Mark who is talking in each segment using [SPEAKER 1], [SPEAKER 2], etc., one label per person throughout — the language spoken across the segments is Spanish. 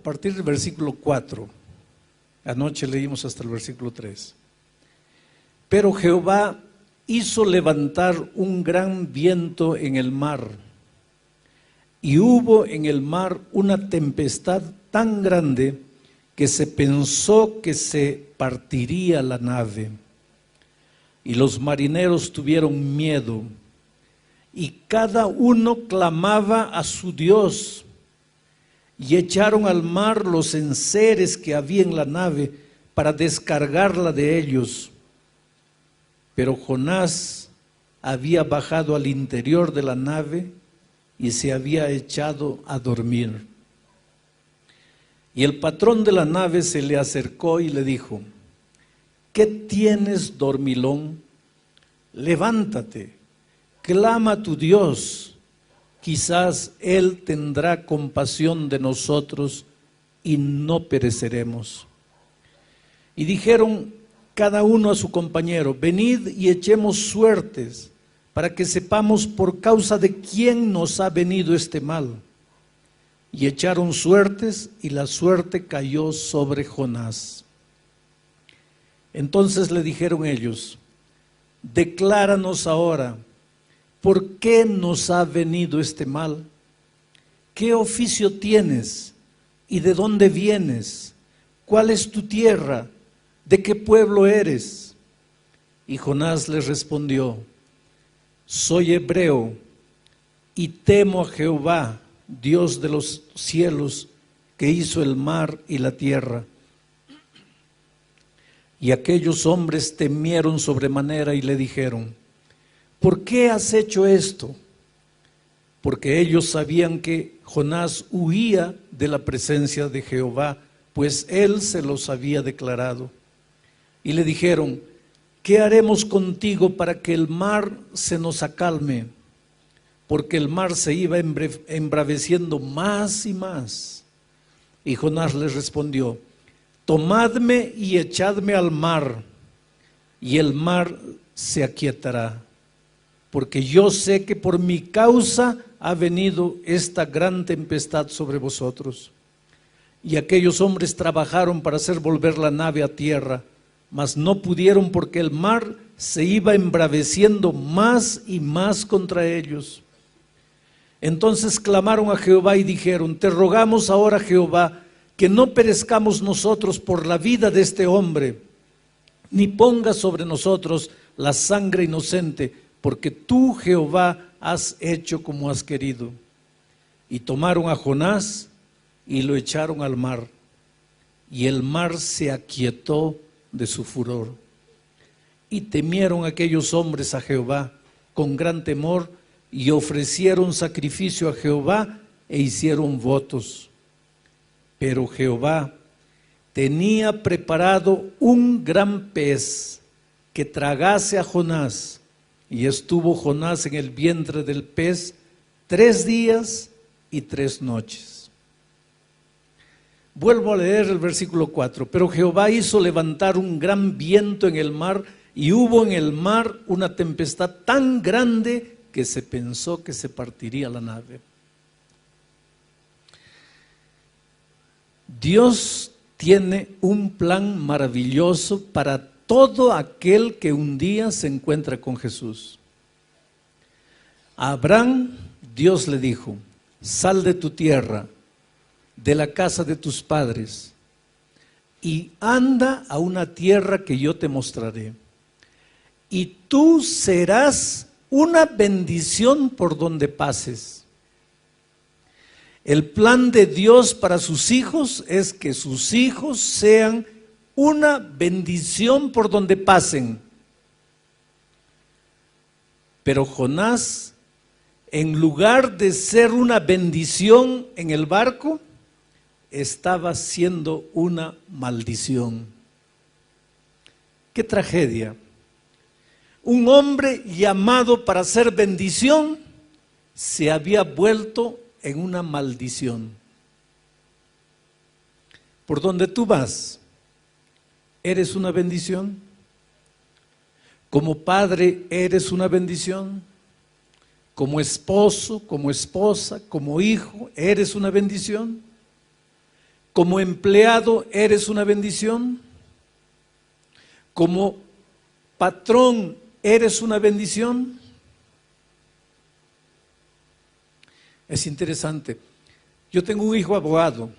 [SPEAKER 1] partir del versículo 4. Anoche leímos hasta el versículo 3. Pero Jehová hizo levantar un gran viento en el mar, y hubo en el mar una tempestad tan grande que se pensó que se partiría la nave. Y los marineros tuvieron miedo, y cada uno clamaba a su Dios, y echaron al mar los enseres que había en la nave para descargarla de ellos. Pero Jonás había bajado al interior de la nave y se había echado a dormir. Y el patrón de la nave se le acercó y le dijo: ¿qué tienes, dormilón? Levántate, clama a tu Dios, quizás Él tendrá compasión de nosotros y no pereceremos. Y dijeron cada uno a su compañero: venid y echemos suertes, para que sepamos por causa de quién nos ha venido este mal. Y echaron suertes, y la suerte cayó sobre Jonás. Entonces le dijeron ellos: decláranos ahora, ¿por qué nos ha venido este mal? ¿Qué oficio tienes? ¿Y de dónde vienes? ¿Cuál es tu tierra? ¿De qué pueblo eres? Y Jonás les respondió: soy hebreo y temo a Jehová, Dios de los cielos, que hizo el mar y la tierra. Y aquellos hombres temieron sobremanera y le dijeron: ¿por qué has hecho esto? Porque ellos sabían que Jonás huía de la presencia de Jehová, pues él se los había declarado. Y le dijeron: ¿qué haremos contigo para que el mar se nos acalme? Porque el mar se iba embraveciendo más y más. Y Jonás les respondió: tomadme y echadme al mar, y el mar se aquietará, porque yo sé que por mi causa ha venido esta gran tempestad sobre vosotros. Y aquellos hombres trabajaron para hacer volver la nave a tierra, mas no pudieron, porque el mar se iba embraveciendo más y más contra ellos. Entonces clamaron a Jehová y dijeron: te rogamos ahora, Jehová, que no perezcamos nosotros por la vida de este hombre, ni pongas sobre nosotros la sangre inocente, porque tú, Jehová, has hecho como has querido. Y tomaron a Jonás y lo echaron al mar, y el mar se aquietó de su furor. Y temieron aquellos hombres a Jehová con gran temor, y ofrecieron sacrificio a Jehová e hicieron votos. Pero Jehová tenía preparado un gran pez que tragase a Jonás, y estuvo Jonás en el vientre del pez 3 días y 3 noches. Vuelvo a leer el versículo 4. Pero Jehová hizo levantar un gran viento en el mar, y hubo en el mar una tempestad tan grande que se pensó que se partiría la nave. Dios tiene un plan maravilloso para todo aquel que un día se encuentra con Jesús. A Abraham, Dios le dijo: sal de tu tierra, de la casa de tus padres, y anda a una tierra que yo te mostraré. Y tú serás una bendición por donde pases. El plan de Dios para sus hijos es que sus hijos sean una bendición por donde pasen. Pero Jonás, en lugar de ser una bendición en el barco, estaba siendo una maldición. ¡Qué tragedia! Un hombre llamado para ser bendición se había vuelto en una maldición. Por donde tú vas, ¿eres una bendición? Como padre, ¿eres una bendición? Como esposo, como esposa, como hijo, ¿eres una bendición? Como empleado eres una bendición. Como patrón eres una bendición. Es interesante. Yo tengo un hijo abogado.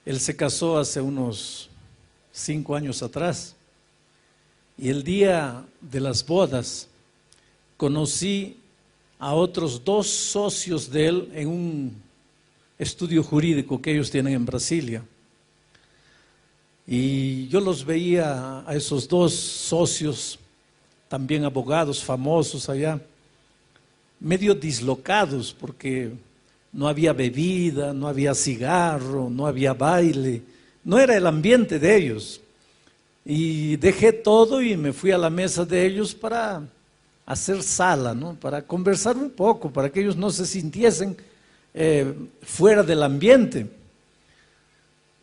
[SPEAKER 1] Él se casó hace unos 5 años atrás. Y el día de las bodas conocí a otros 2 socios de él en un estudio jurídico que ellos tienen en Brasilia. Y yo los veía a esos 2 socios, también abogados famosos allá, medio dislocados porque no había bebida, no había cigarro, no había baile, no era el ambiente de ellos. Y dejé todo y me fui a la mesa de ellos para hacer sala, ¿no? Para conversar un poco, para que ellos no se sintiesen fuera del ambiente.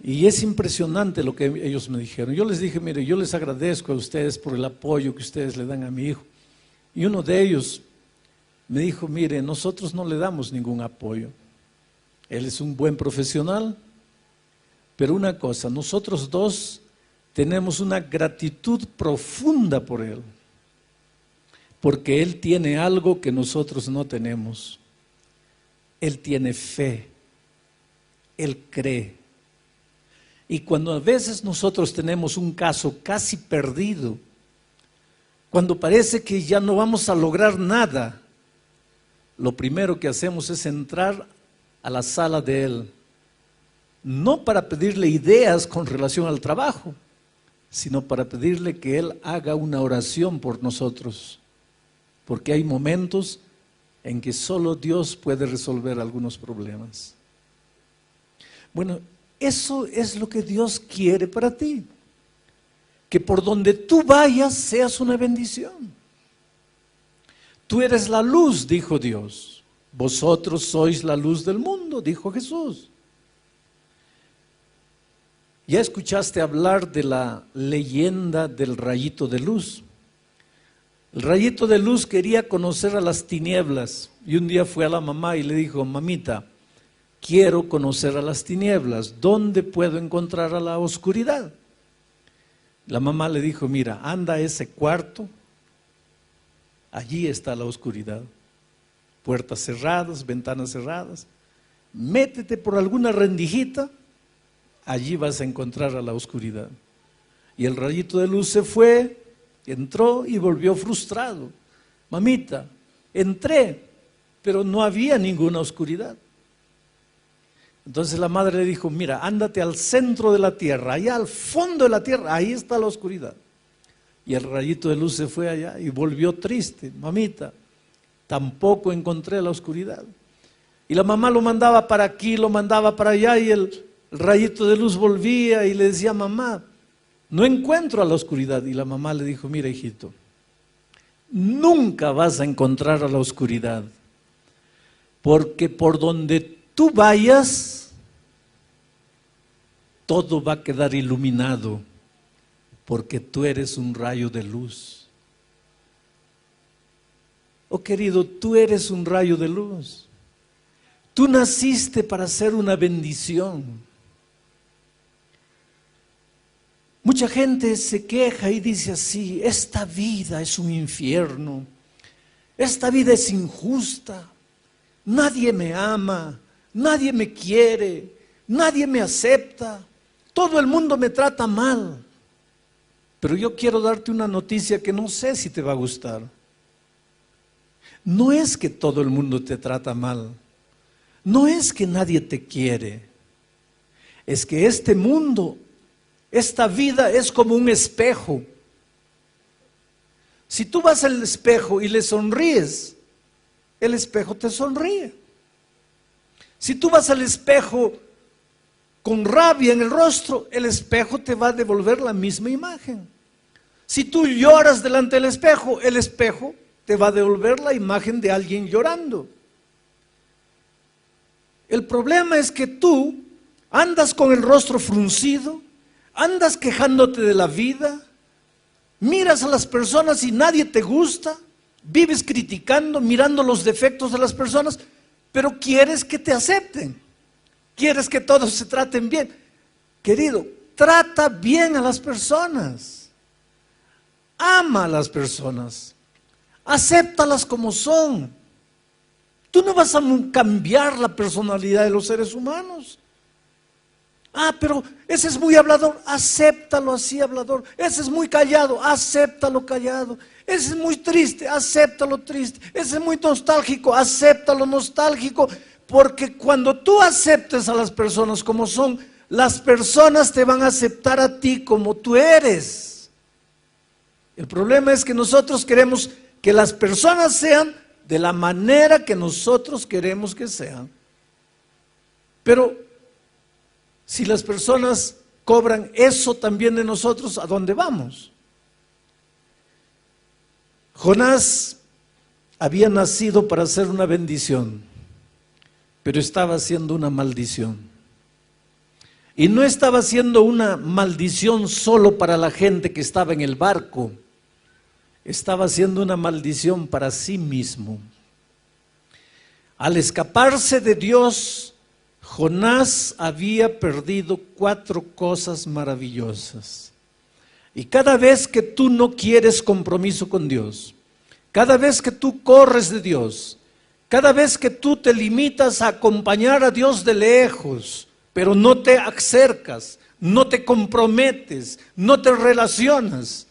[SPEAKER 1] Y es impresionante lo que ellos me dijeron. Yo les dije, mire, yo les agradezco a ustedes por el apoyo que ustedes le dan a mi hijo. Y uno de ellos me dijo, mire, nosotros no le damos ningún apoyo. Él es un buen profesional, pero una cosa, nosotros 2 tenemos una gratitud profunda por él, porque él tiene algo que nosotros no tenemos. Él tiene fe, él cree. Y cuando a veces nosotros tenemos un caso casi perdido, cuando parece que ya no vamos a lograr nada, lo primero que hacemos es entrar a la sala de él, no para pedirle ideas con relación al trabajo, sino para pedirle que él haga una oración por nosotros, porque hay momentos en que solo Dios puede resolver algunos problemas. Bueno, eso es lo que Dios quiere para ti, que por donde tú vayas seas una bendición. Tú eres la luz, dijo Dios. Vosotros sois la luz del mundo, dijo Jesús. ¿Ya escuchaste hablar de la leyenda del rayito de luz? El rayito de luz quería conocer a las tinieblas y un día fue a la mamá y le dijo, mamita, quiero conocer a las tinieblas, ¿dónde puedo encontrar a la oscuridad? La mamá le dijo, mira, anda a ese cuarto, allí está la oscuridad, puertas cerradas, ventanas cerradas, métete por alguna rendijita, allí vas a encontrar a la oscuridad. Y el rayito de luz se fue, entró y volvió frustrado. Mamita, entré, pero no había ninguna oscuridad. Entonces la madre le dijo, mira, ándate al centro de la tierra, allá al fondo de la tierra, ahí está la oscuridad. Y el rayito de luz se fue allá y volvió triste. Mamita, tampoco encontré la oscuridad. Y la mamá lo mandaba para aquí, lo mandaba para allá y el rayito de luz volvía y le decía, mamá, no encuentro a la oscuridad. Y la mamá le dijo, mira hijito, nunca vas a encontrar a la oscuridad, porque por donde tú vayas, todo va a quedar iluminado, porque tú eres un rayo de luz. Oh querido, tú eres un rayo de luz. Tú naciste para ser una bendición. Mucha gente se queja y dice así, esta vida es un infierno, esta vida es injusta, nadie me ama, nadie me quiere, nadie me acepta, todo el mundo me trata mal. Pero yo quiero darte una noticia que no sé si te va a gustar. No es que todo el mundo te trata mal, no es que nadie te quiere, es que este mundo, esta vida es como un espejo. Si tú vas al espejo y le sonríes, el espejo te sonríe. Si tú vas al espejo con rabia en el rostro, el espejo te va a devolver la misma imagen. Si tú lloras delante del espejo, el espejo te va a devolver la imagen de alguien llorando. El problema es que tú andas con el rostro fruncido, andas quejándote de la vida, miras a las personas y nadie te gusta, vives criticando, mirando los defectos de las personas, pero quieres que te acepten. Quieres que todos se traten bien. Querido, trata bien a las personas. Ama a las personas. Acéptalas como son. Tú no vas a cambiar la personalidad de los seres humanos. Pero ese es muy hablador, acéptalo así hablador. Ese es muy callado, acéptalo callado. Ese es muy triste, acéptalo triste. Ese es muy nostálgico, acéptalo nostálgico. Porque cuando tú aceptes a las personas como son, las personas te van a aceptar a ti como tú eres. El problema es que nosotros queremos que las personas sean de la manera que nosotros queremos que sean. Pero si las personas cobran eso también de nosotros, ¿a dónde vamos? Jonás había nacido para ser una bendición, pero estaba haciendo una maldición. Y no estaba haciendo una maldición solo para la gente que estaba en el barco, estaba haciendo una maldición para sí mismo. Al escaparse de Dios, Jonás había perdido 4 cosas maravillosas. Y cada vez que tú no quieres compromiso con Dios, cada vez que tú corres de Dios, cada vez que tú te limitas a acompañar a Dios de lejos, pero no te acercas, no te comprometes, no te relacionas.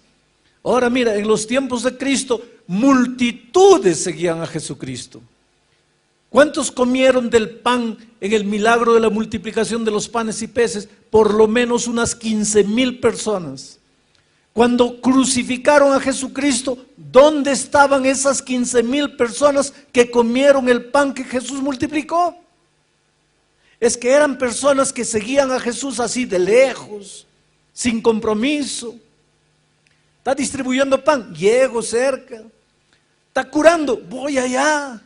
[SPEAKER 1] Ahora mira, en los tiempos de Cristo, multitudes seguían a Jesucristo. ¿Cuántos comieron del pan en el milagro de la multiplicación de los panes y peces? Por lo menos unas 15,000 personas. Cuando crucificaron a Jesucristo, ¿dónde estaban esas 15,000 personas que comieron el pan que Jesús multiplicó? Es que eran personas que seguían a Jesús así de lejos, sin compromiso. Está distribuyendo pan, llego cerca. Está curando, voy allá.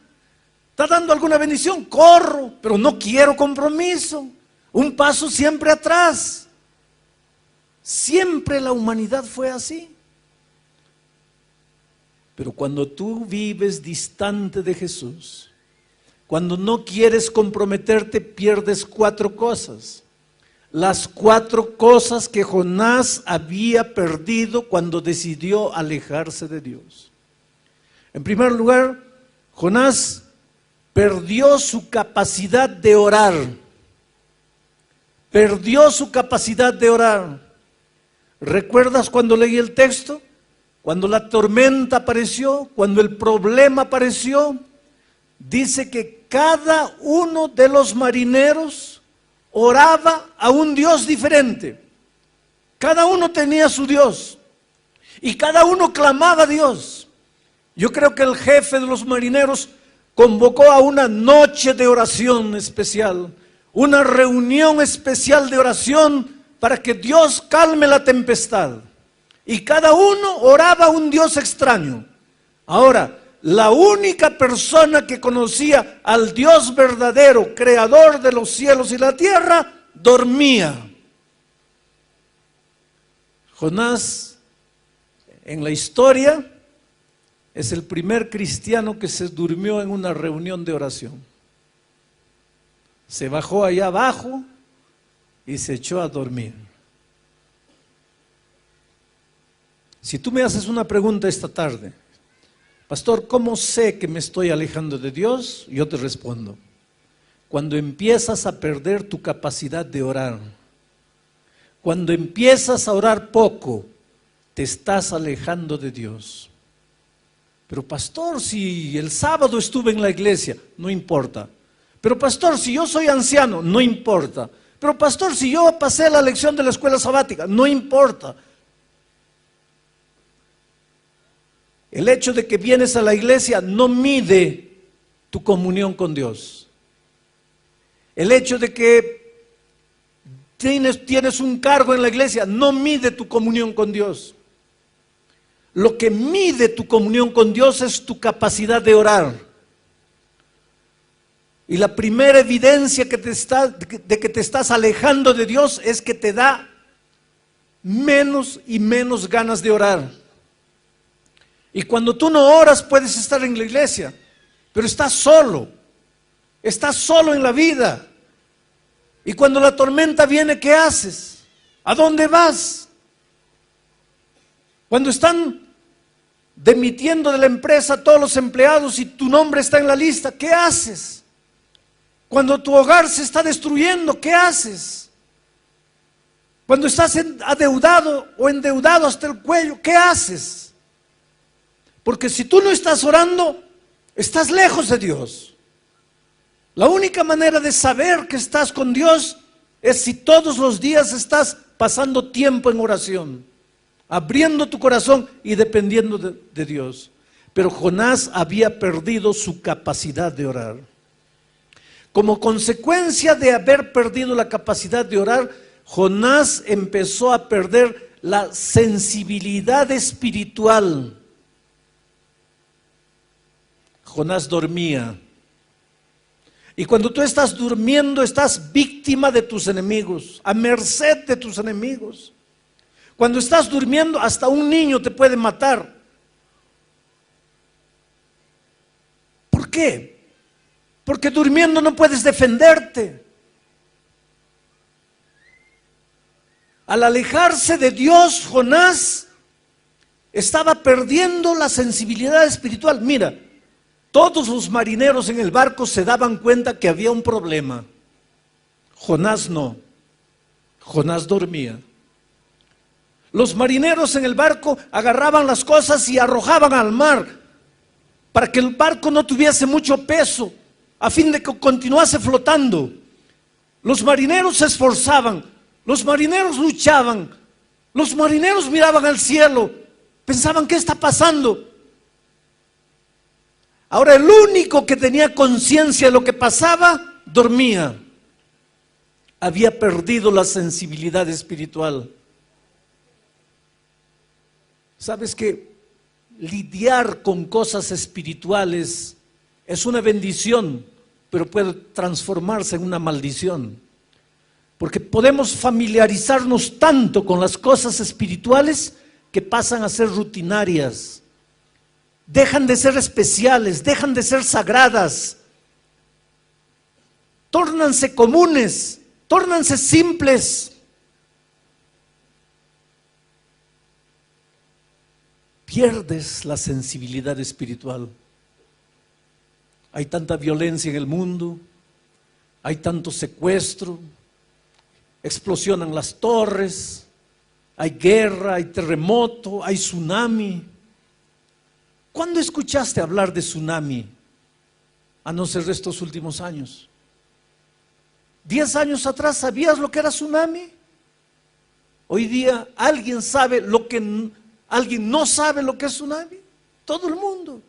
[SPEAKER 1] Está dando alguna bendición, corro, pero no quiero compromiso. Un paso siempre atrás. Siempre la humanidad fue así. Pero cuando tú vives distante de Jesús, cuando no quieres comprometerte, pierdes 4 cosas. Las 4 cosas que Jonás había perdido cuando decidió alejarse de Dios. En primer lugar, Jonás perdió su capacidad de orar. Perdió su capacidad de orar. ¿Recuerdas cuando leí el texto? Cuando la tormenta apareció, cuando el problema apareció, dice que cada uno de los marineros oraba a un Dios diferente. Cada uno tenía su Dios y cada uno clamaba a Dios. Yo creo que el jefe de los marineros convocó a una noche de oración especial, una reunión especial de oración para que Dios calme la tempestad. Y cada uno oraba a un Dios extraño. Ahora, la única persona que conocía al Dios verdadero, creador de los cielos y la tierra, dormía. Jonás, en la historia, es el primer cristiano que se durmió en una reunión de oración. Se bajó allá abajo y se echó a dormir. Si tú me haces una pregunta esta tarde, pastor, ¿cómo sé que me estoy alejando de Dios? Yo te respondo, cuando empiezas a perder tu capacidad de orar, cuando empiezas a orar poco, te estás alejando de Dios. Pero pastor, si el sábado estuve en la iglesia, no importa. Pero pastor, si yo soy anciano, no importa. Pero pastor, si yo pasé la lección de la escuela sabática, no importa. El hecho de que vienes a la iglesia no mide tu comunión con Dios. El hecho de que tienes un cargo en la iglesia no mide tu comunión con Dios. Lo que mide tu comunión con Dios es tu capacidad de orar. Y la primera evidencia de que te estás alejando de Dios es que te da menos y menos ganas de orar. Y cuando tú no oras puedes estar en la iglesia, pero estás solo en la vida. Y cuando la tormenta viene, ¿qué haces? ¿A dónde vas? Cuando están demitiendo de la empresa a todos los empleados y tu nombre está en la lista, ¿qué haces? Cuando tu hogar se está destruyendo, ¿qué haces? Cuando estás adeudado o endeudado hasta el cuello, ¿qué haces? Porque si tú no estás orando, estás lejos de Dios. La única manera de saber que estás con Dios es si todos los días estás pasando tiempo en oración, abriendo tu corazón y dependiendo de Dios. Pero Jonás había perdido su capacidad de orar. Como consecuencia de haber perdido la capacidad de orar, Jonás empezó a perder la sensibilidad espiritual. Jonás dormía. Y cuando tú estás durmiendo, estás víctima de tus enemigos, a merced de tus enemigos. Cuando estás durmiendo, hasta un niño te puede matar. ¿Por qué? Porque durmiendo no puedes defenderte. Al alejarse de Dios, Jonás estaba perdiendo la sensibilidad espiritual. Mira, todos los marineros en el barco se daban cuenta que había un problema. Jonás no. Jonás dormía. Los marineros en el barco agarraban las cosas y arrojaban al mar para que el barco no tuviese mucho peso, a fin de que continuase flotando. Los marineros se esforzaban, los marineros luchaban, los marineros miraban al cielo, pensaban, ¿qué está pasando? Ahora el único que tenía conciencia de lo que pasaba, dormía. Había perdido la sensibilidad espiritual. ¿Sabes que lidiar con cosas espirituales es una bendición, pero puede transformarse en una maldición? Porque podemos familiarizarnos tanto con las cosas espirituales que pasan a ser rutinarias. Dejan de ser especiales, dejan de ser sagradas, tórnanse comunes, tórnanse simples. Pierdes la sensibilidad espiritual. Hay tanta violencia en el mundo, hay tanto secuestro, explosionan las torres, hay guerra, hay terremoto, hay tsunami. ¿Cuándo escuchaste hablar de tsunami? A no ser de estos últimos años. 10 años atrás, ¿sabías lo que era tsunami? Hoy día, ¿alguien no sabe lo que es tsunami? Todo el mundo.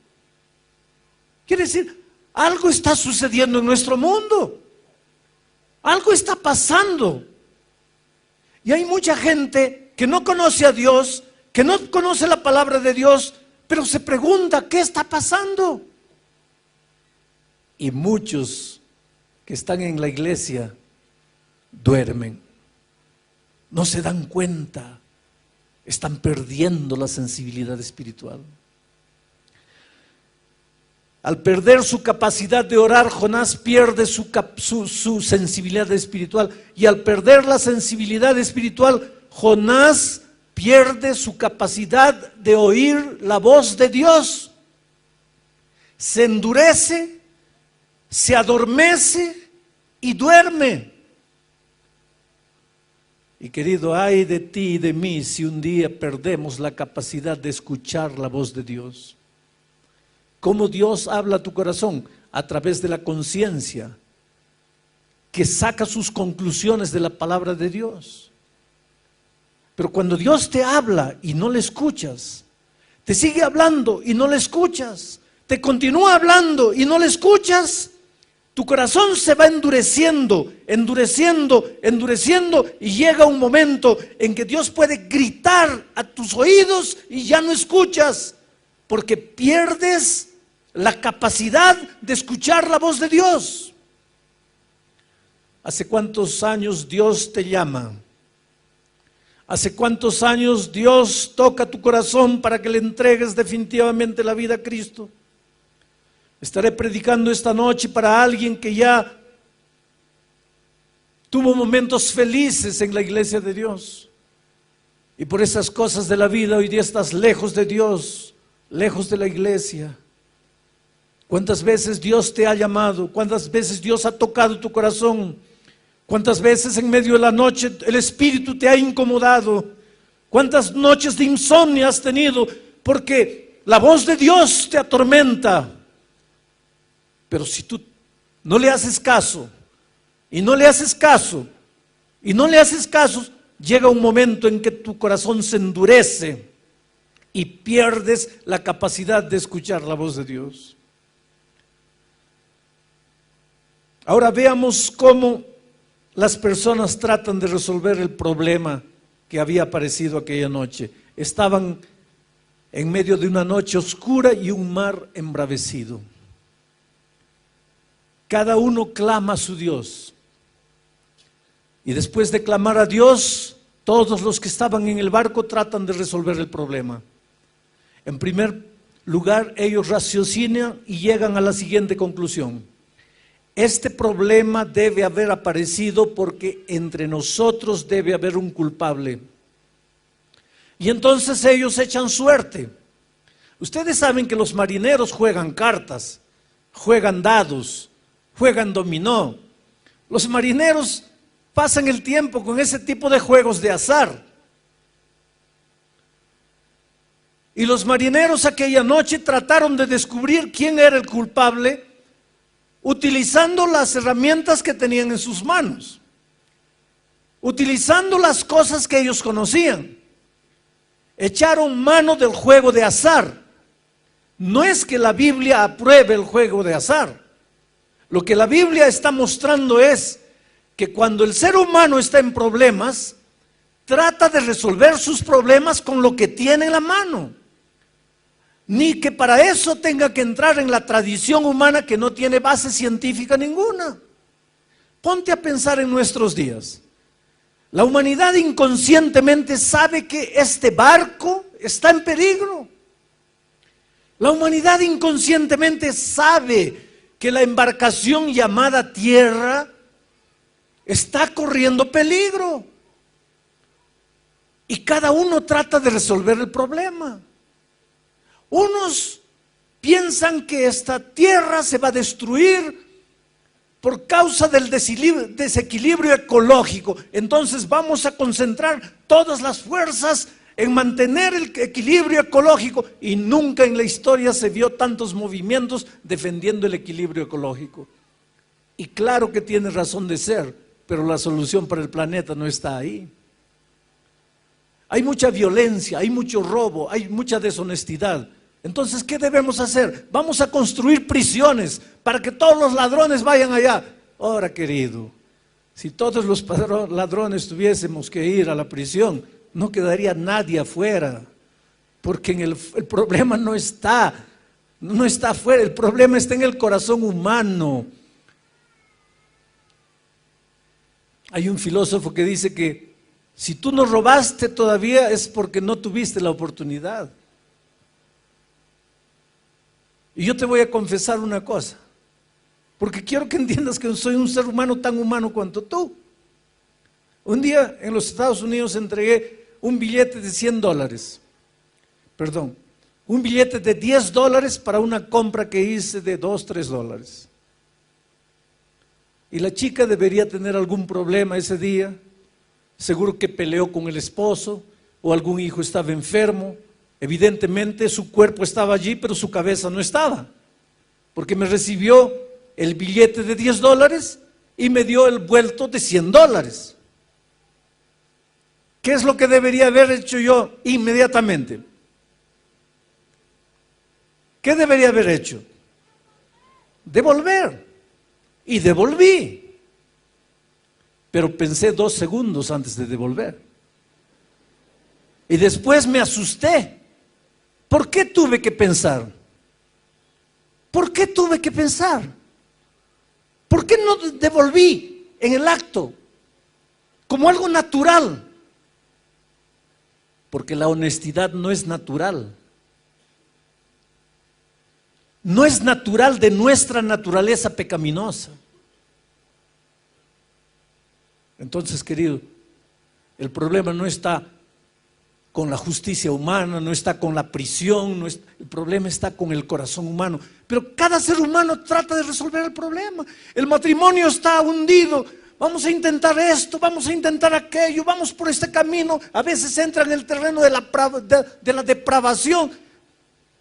[SPEAKER 1] Quiere decir, algo está sucediendo en nuestro mundo. Algo está pasando. Y hay mucha gente que no conoce a Dios, que no conoce la palabra de Dios, pero se pregunta, ¿qué está pasando? Y muchos que están en la iglesia duermen. No se dan cuenta. Están perdiendo la sensibilidad espiritual. Al perder su capacidad de orar, Jonás pierde su sensibilidad espiritual. Y al perder la sensibilidad espiritual, Jonás pierde su capacidad de oír la voz de Dios. Se endurece, se adormece y duerme. Y querido, ay de ti y de mí si un día perdemos la capacidad de escuchar la voz de Dios. ¿Cómo Dios habla a tu corazón? A través de la conciencia, que saca sus conclusiones de la palabra de Dios. Pero cuando Dios te habla y no le escuchas, te sigue hablando y no le escuchas, te continúa hablando y no le escuchas, tu corazón se va endureciendo, endureciendo, y llega un momento en que Dios puede gritar a tus oídos y ya no escuchas, porque pierdes la capacidad de escuchar la voz de Dios. ¿Hace cuántos años Dios te llama? ¿Hace cuántos años Dios toca tu corazón para que le entregues definitivamente la vida a Cristo? Estaré predicando esta noche para alguien que ya tuvo momentos felices en la iglesia de Dios. Y por esas cosas de la vida hoy día estás lejos de Dios, lejos de la iglesia. ¿Cuántas veces Dios te ha llamado? ¿Cuántas veces Dios ha tocado tu corazón? ¿Cuántas veces en medio de la noche el Espíritu te ha incomodado? ¿Cuántas noches de insomnio has tenido? Porque la voz de Dios te atormenta. Pero si tú no le haces caso, y no le haces caso, y no le haces caso, llega un momento en que tu corazón se endurece y pierdes la capacidad de escuchar la voz de Dios. Ahora veamos cómo las personas tratan de resolver el problema que había aparecido aquella noche. Estaban en medio de una noche oscura y un mar embravecido. Cada uno clama a su Dios. Y después de clamar a Dios, todos los que estaban en el barco tratan de resolver el problema. En primer lugar, ellos raciocinan y llegan a la siguiente conclusión: este problema debe haber aparecido porque entre nosotros debe haber un culpable. Y entonces ellos echan suerte. Ustedes saben que los marineros juegan cartas, juegan dados, juegan dominó. Los marineros pasan el tiempo con ese tipo de juegos de azar. Y los marineros aquella noche trataron de descubrir quién era el culpable, utilizando las herramientas que tenían en sus manos, utilizando las cosas que ellos conocían. Echaron mano del juego de azar. No es que la Biblia apruebe el juego de azar. Lo que la Biblia está mostrando es que cuando el ser humano está en problemas, trata de resolver sus problemas con lo que tiene en la mano. Ni que para eso tenga que entrar en la tradición humana que no tiene base científica ninguna. Ponte a pensar en nuestros días. La humanidad inconscientemente sabe que este barco está en peligro. La humanidad inconscientemente sabe que la embarcación llamada tierra está corriendo peligro. Y cada uno trata de resolver el problema. Unos piensan que esta tierra se va a destruir por causa del desequilibrio ecológico. Entonces vamos a concentrar todas las fuerzas en mantener el equilibrio ecológico. Y nunca en la historia se vio tantos movimientos defendiendo el equilibrio ecológico. Y claro que tiene razón de ser, pero la solución para el planeta no está ahí. Hay mucha violencia, hay mucho robo, hay mucha deshonestidad. Entonces, ¿qué debemos hacer? Vamos a construir prisiones para que todos los ladrones vayan allá. Ahora, querido, si todos los ladrones tuviésemos que ir a la prisión, no quedaría nadie afuera, porque el problema no está afuera, el problema está en el corazón humano. Hay un filósofo que dice que si tú no robaste todavía es porque no tuviste la oportunidad. Y yo te voy a confesar una cosa, porque quiero que entiendas que soy un ser humano tan humano cuanto tú. Un día en los Estados Unidos entregué un billete de $100, un billete de $10 para una compra que hice de $2, $3. Y la chica debería tener algún problema ese día, seguro que peleó con el esposo o algún hijo estaba enfermo. Evidentemente su cuerpo estaba allí, pero su cabeza no estaba, porque me recibió el billete de $10 y me dio el vuelto de $100. ¿Qué es lo que debería haber hecho yo inmediatamente? ¿Qué debería haber hecho? Devolver. Y devolví. Pero pensé 2 segundos antes de devolver. Y después me asusté. ¿Por qué tuve que pensar? ¿Por qué tuve que pensar? ¿Por qué no devolví en el acto? Como algo natural. Porque la honestidad no es natural. No es natural de nuestra naturaleza pecaminosa. Entonces, querido, el problema no está con la justicia humana, no está con la prisión, el problema está con el corazón humano. Pero cada ser humano trata de resolver el problema. El matrimonio está hundido. Vamos a intentar esto, vamos a intentar aquello, vamos por este camino. A veces entra en el terreno de la depravación,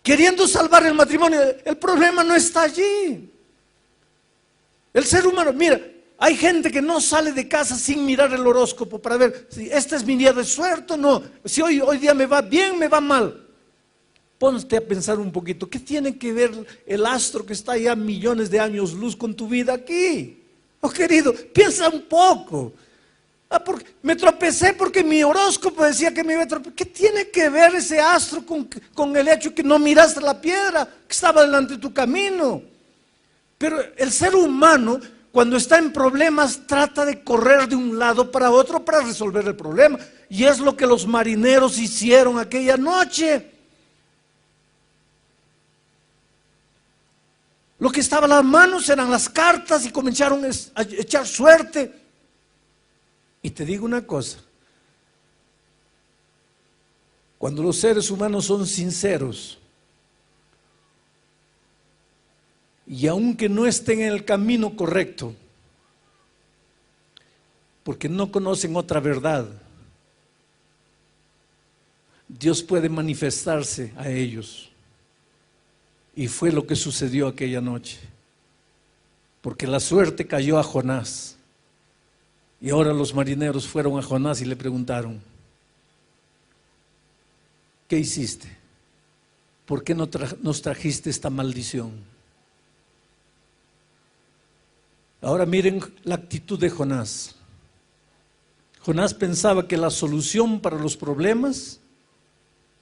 [SPEAKER 1] queriendo salvar el matrimonio. El problema no está allí. El ser humano, mira, hay gente que no sale de casa sin mirar el horóscopo para ver si este es mi día de suerte o no, si hoy día me va bien, me va mal. Ponte a pensar un poquito, ¿qué tiene que ver el astro que está allá millones de años luz con tu vida aquí? Oh, querido, piensa un poco. Porque me tropecé porque mi horóscopo decía que me iba a tropezar. ¿Qué tiene que ver ese astro con el hecho que no miraste la piedra que estaba delante de tu camino? Pero el ser humano, cuando está en problemas, trata de correr de un lado para otro para resolver el problema. Y es lo que los marineros hicieron aquella noche. Lo que estaba en las manos eran las cartas y comenzaron a echar suerte. Y te digo una cosa, cuando los seres humanos son sinceros, y aunque no estén en el camino correcto, porque no conocen otra verdad, Dios puede manifestarse a ellos. Y fue lo que sucedió aquella noche, porque la suerte cayó a Jonás. Y ahora los marineros fueron a Jonás y le preguntaron: ¿qué hiciste? ¿Por qué nos trajiste esta maldición? Ahora miren la actitud de Jonás. Jonás pensaba que la solución para los problemas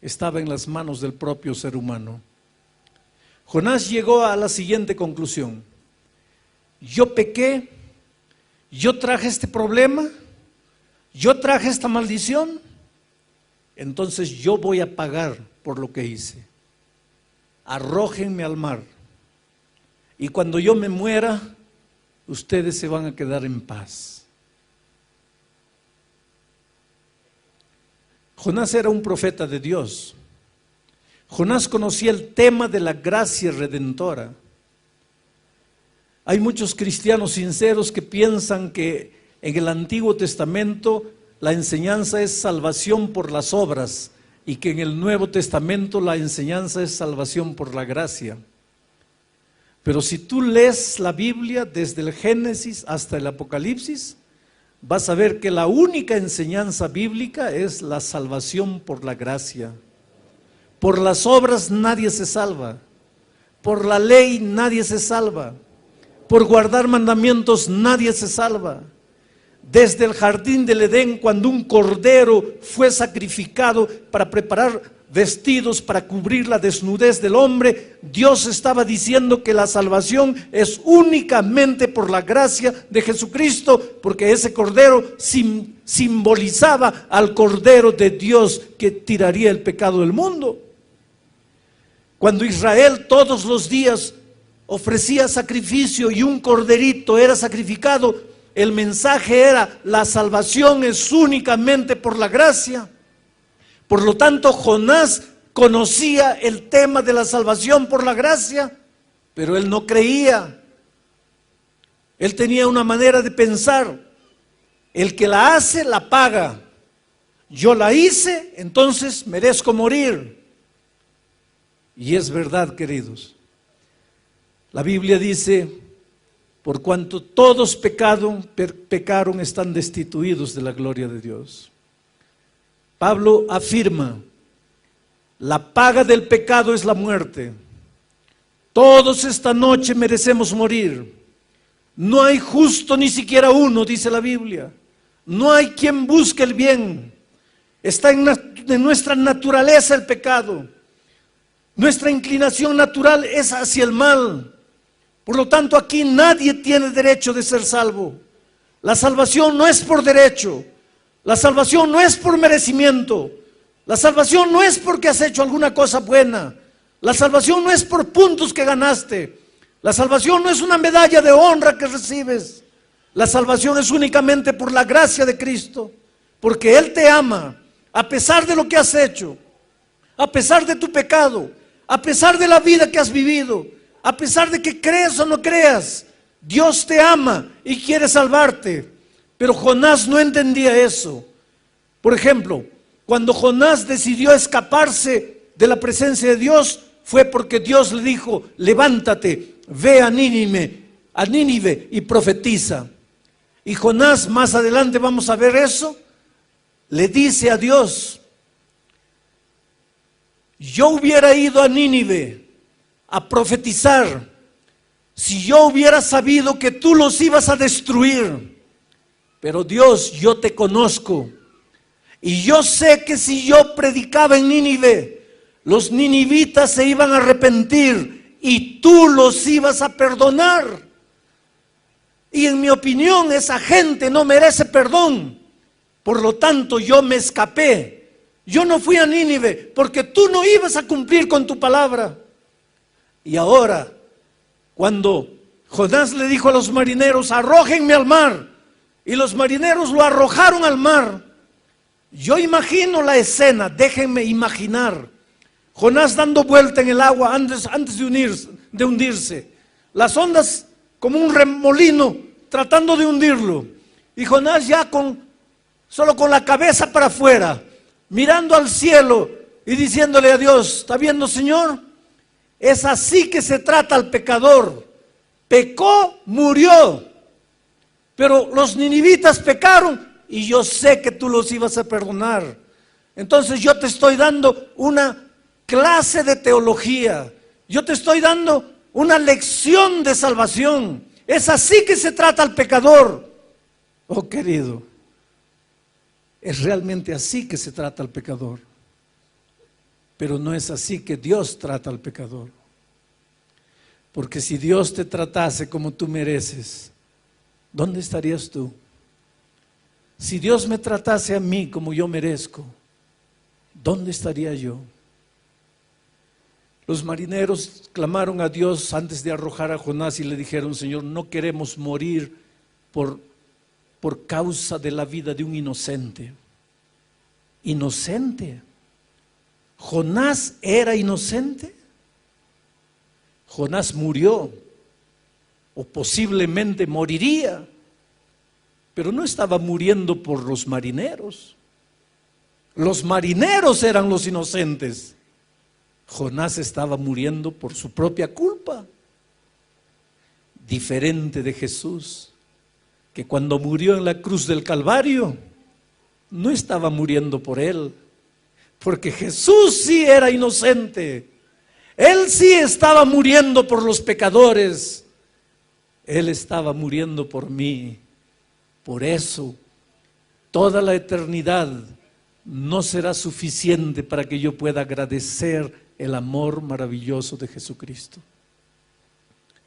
[SPEAKER 1] estaba en las manos del propio ser humano. Jonás llegó a la siguiente conclusión: yo pequé, yo traje este problema, yo traje esta maldición, entonces yo voy a pagar por lo que hice. Arrójenme al mar, y cuando yo me muera, ustedes se van a quedar en paz. Jonás era un profeta de Dios. Jonás conocía el tema de la gracia redentora. Hay muchos cristianos sinceros que piensan que en el Antiguo Testamento la enseñanza es salvación por las obras y que en el Nuevo Testamento la enseñanza es salvación por la gracia. Pero si tú lees la Biblia desde el Génesis hasta el Apocalipsis, vas a ver que la única enseñanza bíblica es la salvación por la gracia. Por las obras nadie se salva, por la ley nadie se salva, por guardar mandamientos nadie se salva. Desde el jardín del Edén, cuando un cordero fue sacrificado para preparar vestidos para cubrir la desnudez del hombre, Dios estaba diciendo que la salvación es únicamente por la gracia de Jesucristo, porque ese cordero simbolizaba al Cordero de Dios que tiraría el pecado del mundo. Cuando Israel todos los días ofrecía sacrificio y un corderito era sacrificado, el mensaje era: la salvación es únicamente por la gracia. Por lo tanto, Jonás conocía el tema de la salvación por la gracia, pero él no creía. Él tenía una manera de pensar: el que la hace, la paga. Yo la hice, entonces merezco morir. Y es verdad, queridos. La Biblia dice: por cuanto todos pecaron, están destituidos de la gloria de Dios. Pablo afirma: la paga del pecado es la muerte. Todos esta noche merecemos morir. No hay justo ni siquiera uno, dice la Biblia. No hay quien busque el bien. Está en nuestra naturaleza el pecado. Nuestra inclinación natural es hacia el mal. Por lo tanto, aquí nadie tiene derecho de ser salvo. La salvación no es por derecho. La salvación no es por merecimiento. La salvación no es porque has hecho alguna cosa buena. La salvación no es por puntos que ganaste. La salvación no es una medalla de honra que recibes. La salvación es únicamente por la gracia de Cristo, porque Él te ama, a pesar de lo que has hecho, a pesar de tu pecado, a pesar de la vida que has vivido, a pesar de que creas o no creas. Dios te ama y quiere salvarte. Pero Jonás no entendía eso. Por ejemplo, cuando Jonás decidió escaparse de la presencia de Dios, fue porque Dios le dijo: levántate, ve a Nínive y profetiza. Y Jonás, más adelante vamos a ver eso, le dice a Dios: yo hubiera ido a Nínive a profetizar si yo hubiera sabido que tú los ibas a destruir. Pero Dios, yo te conozco y yo sé que si yo predicaba en Nínive, los ninivitas se iban a arrepentir y tú los ibas a perdonar. Y en mi opinión, esa gente no merece perdón. Por lo tanto, yo me escapé. Yo no fui a Nínive porque tú no ibas a cumplir con tu palabra. Y ahora, cuando Jonás le dijo a los marineros: arrójenme al mar, y los marineros lo arrojaron al mar, yo imagino la escena, déjenme imaginar. Jonás dando vuelta en el agua antes de hundirse. Las ondas como un remolino tratando de hundirlo. Y Jonás ya solo con la cabeza para afuera, mirando al cielo y diciéndole a Dios: ¿está viendo, Señor? Es así que se trata al pecador. Pecó, murió. Pero los ninivitas pecaron y yo sé que tú los ibas a perdonar. Entonces yo te estoy dando una clase de teología. Yo te estoy dando una lección de salvación. Es así que se trata al pecador. Oh, querido, es realmente así que se trata al pecador. Pero no es así que Dios trata al pecador. Porque si Dios te tratase como tú mereces, ¿dónde estarías tú? Si Dios me tratase a mí como yo merezco, ¿dónde estaría yo? Los marineros clamaron a Dios antes de arrojar a Jonás y le dijeron: Señor, no queremos morir por causa de la vida de un inocente. ¿Inocente? ¿Jonás era inocente? Jonás murió, o posiblemente moriría, pero no estaba muriendo por los marineros. Los marineros eran los inocentes. Jonás estaba muriendo por su propia culpa. Diferente de Jesús, que cuando murió en la cruz del Calvario, no estaba muriendo por él, porque Jesús sí era inocente. Él sí estaba muriendo por los pecadores. Él estaba muriendo por mí. Por eso, toda la eternidad no será suficiente para que yo pueda agradecer el amor maravilloso de Jesucristo.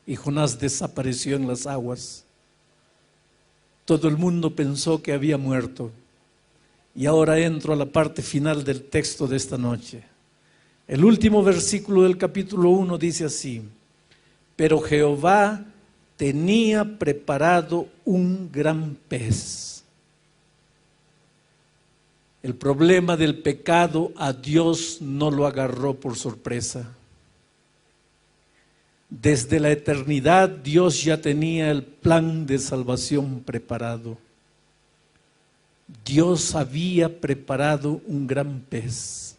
[SPEAKER 1] Y Jonás desapareció en las aguas. Todo el mundo pensó que había muerto. Y ahora entro a la parte final del texto de esta noche. El último versículo del capítulo 1 dice así: pero Jehová tenía preparado un gran pez. El problema del pecado a Dios no lo agarró por sorpresa. Desde la eternidad Dios ya tenía el plan de salvación preparado. Dios había preparado un gran pez.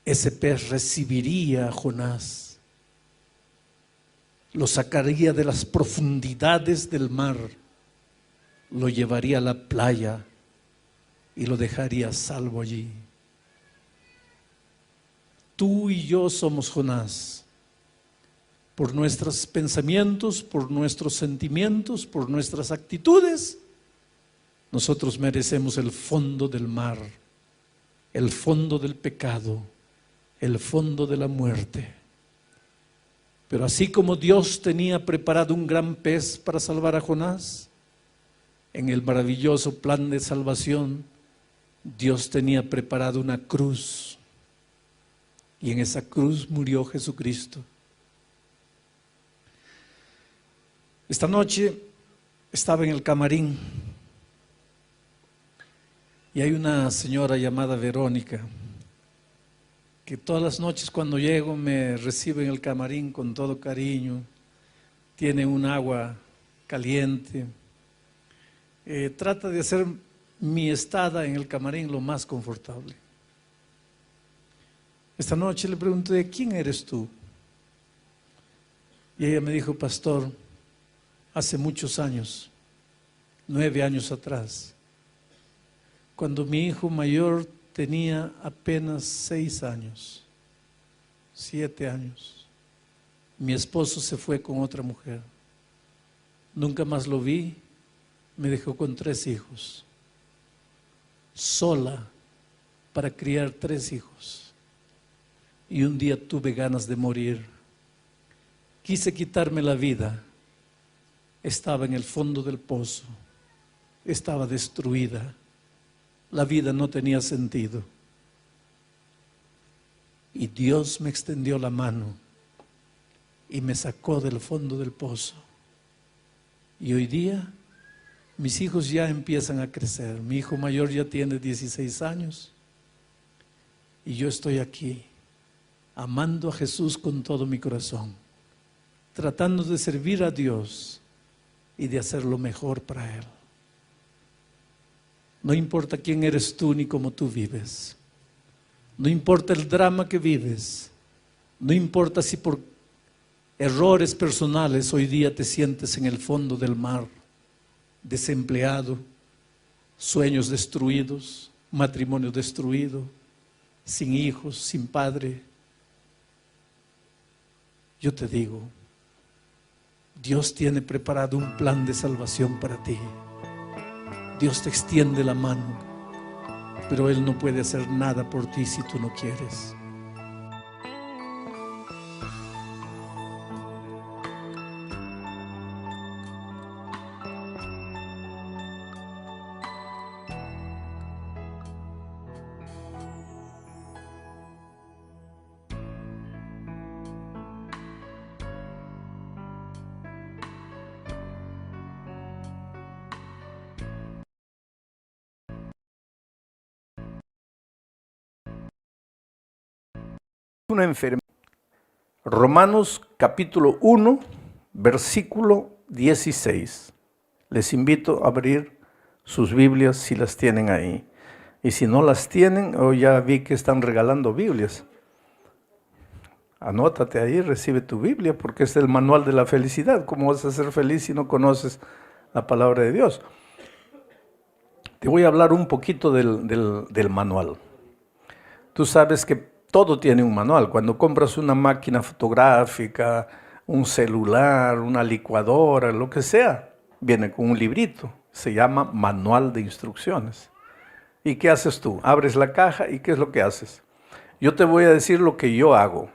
[SPEAKER 1] Ese pez recibiría a Jonás, lo sacaría de las profundidades del mar, lo llevaría a la playa y lo dejaría salvo allí. Tú y yo somos Jonás, por nuestros pensamientos, por nuestros sentimientos, por nuestras actitudes. Nosotros merecemos el fondo del mar, el fondo del pecado, el fondo de la muerte. Pero así como Dios tenía preparado un gran pez para salvar a Jonás, en el maravilloso plan de salvación, Dios tenía preparado una cruz, y en esa cruz murió Jesucristo. Esta noche Estaba en el camarín y hay una señora llamada Verónica que todas las noches cuando llego me recibe en el camarín con todo cariño, tiene un agua caliente, trata de hacer mi estada en el camarín lo más confortable. Esta noche le pregunté, ¿quién eres tú? Y ella me dijo, pastor, hace muchos años, 9 años atrás, cuando mi hijo mayor tenía apenas 6 años, 7 años, mi esposo se fue con otra mujer. Nunca más lo vi, me dejó con 3 hijos, sola para criar 3 hijos. Y un día tuve ganas de morir. Quise quitarme la vida. Estaba en el fondo del pozo. Estaba destruida. La vida no tenía sentido. Y Dios me extendió la mano y me sacó del fondo del pozo. Y hoy día mis hijos ya empiezan a crecer. Mi hijo mayor ya tiene 16 años. Y yo estoy aquí, amando a Jesús con todo mi corazón, tratando de servir a Dios y de hacer lo mejor para Él. No importa quién eres tú ni cómo tú vives. No importa el drama que vives. No importa si por errores personales hoy día te sientes en el fondo del mar, desempleado, sueños destruidos, matrimonio destruido, sin hijos, sin padre. Yo te digo, Dios tiene preparado un plan de salvación para ti. Dios te extiende la mano, pero Él no puede hacer nada por ti si tú no quieres.
[SPEAKER 2] Una enfermedad. Romanos capítulo 1, versículo 16. Les invito a abrir sus Biblias si las tienen ahí. Y si no las tienen, ya vi que están regalando Biblias. Anótate ahí, recibe tu Biblia, porque es el manual de la felicidad. ¿Cómo vas a ser feliz si no conoces la palabra de Dios? Te voy a hablar un poquito del manual. Tú sabes que todo tiene un manual. Cuando compras una máquina fotográfica, un celular, una licuadora, lo que sea, viene con un librito. Se llama manual de instrucciones. ¿Y qué haces tú? Abres la caja y ¿qué es lo que haces? Yo te voy a decir lo que yo hago.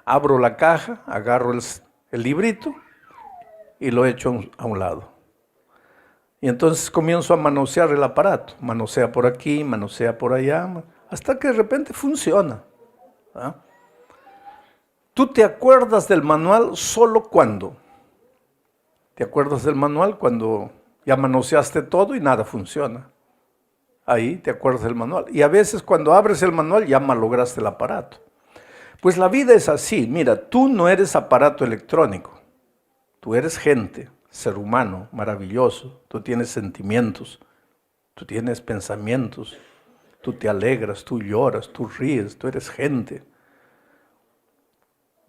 [SPEAKER 2] Abro la caja, agarro el librito y lo echo a un lado. Y entonces comienzo a manosear el aparato. Manosea por aquí, manosea por allá, hasta que de repente funciona. ¿Ah? Tú te acuerdas del manual solo cuando. ¿Te acuerdas del manual cuando ya manoseaste todo y nada funciona? Ahí te acuerdas del manual. Y a veces cuando abres el manual ya malograste el aparato. Pues la vida es así. Mira, tú no eres aparato electrónico. Tú eres gente, ser humano, maravilloso. Tú tienes sentimientos, tú tienes pensamientos. Tú te alegras, tú lloras, tú ríes, tú eres gente.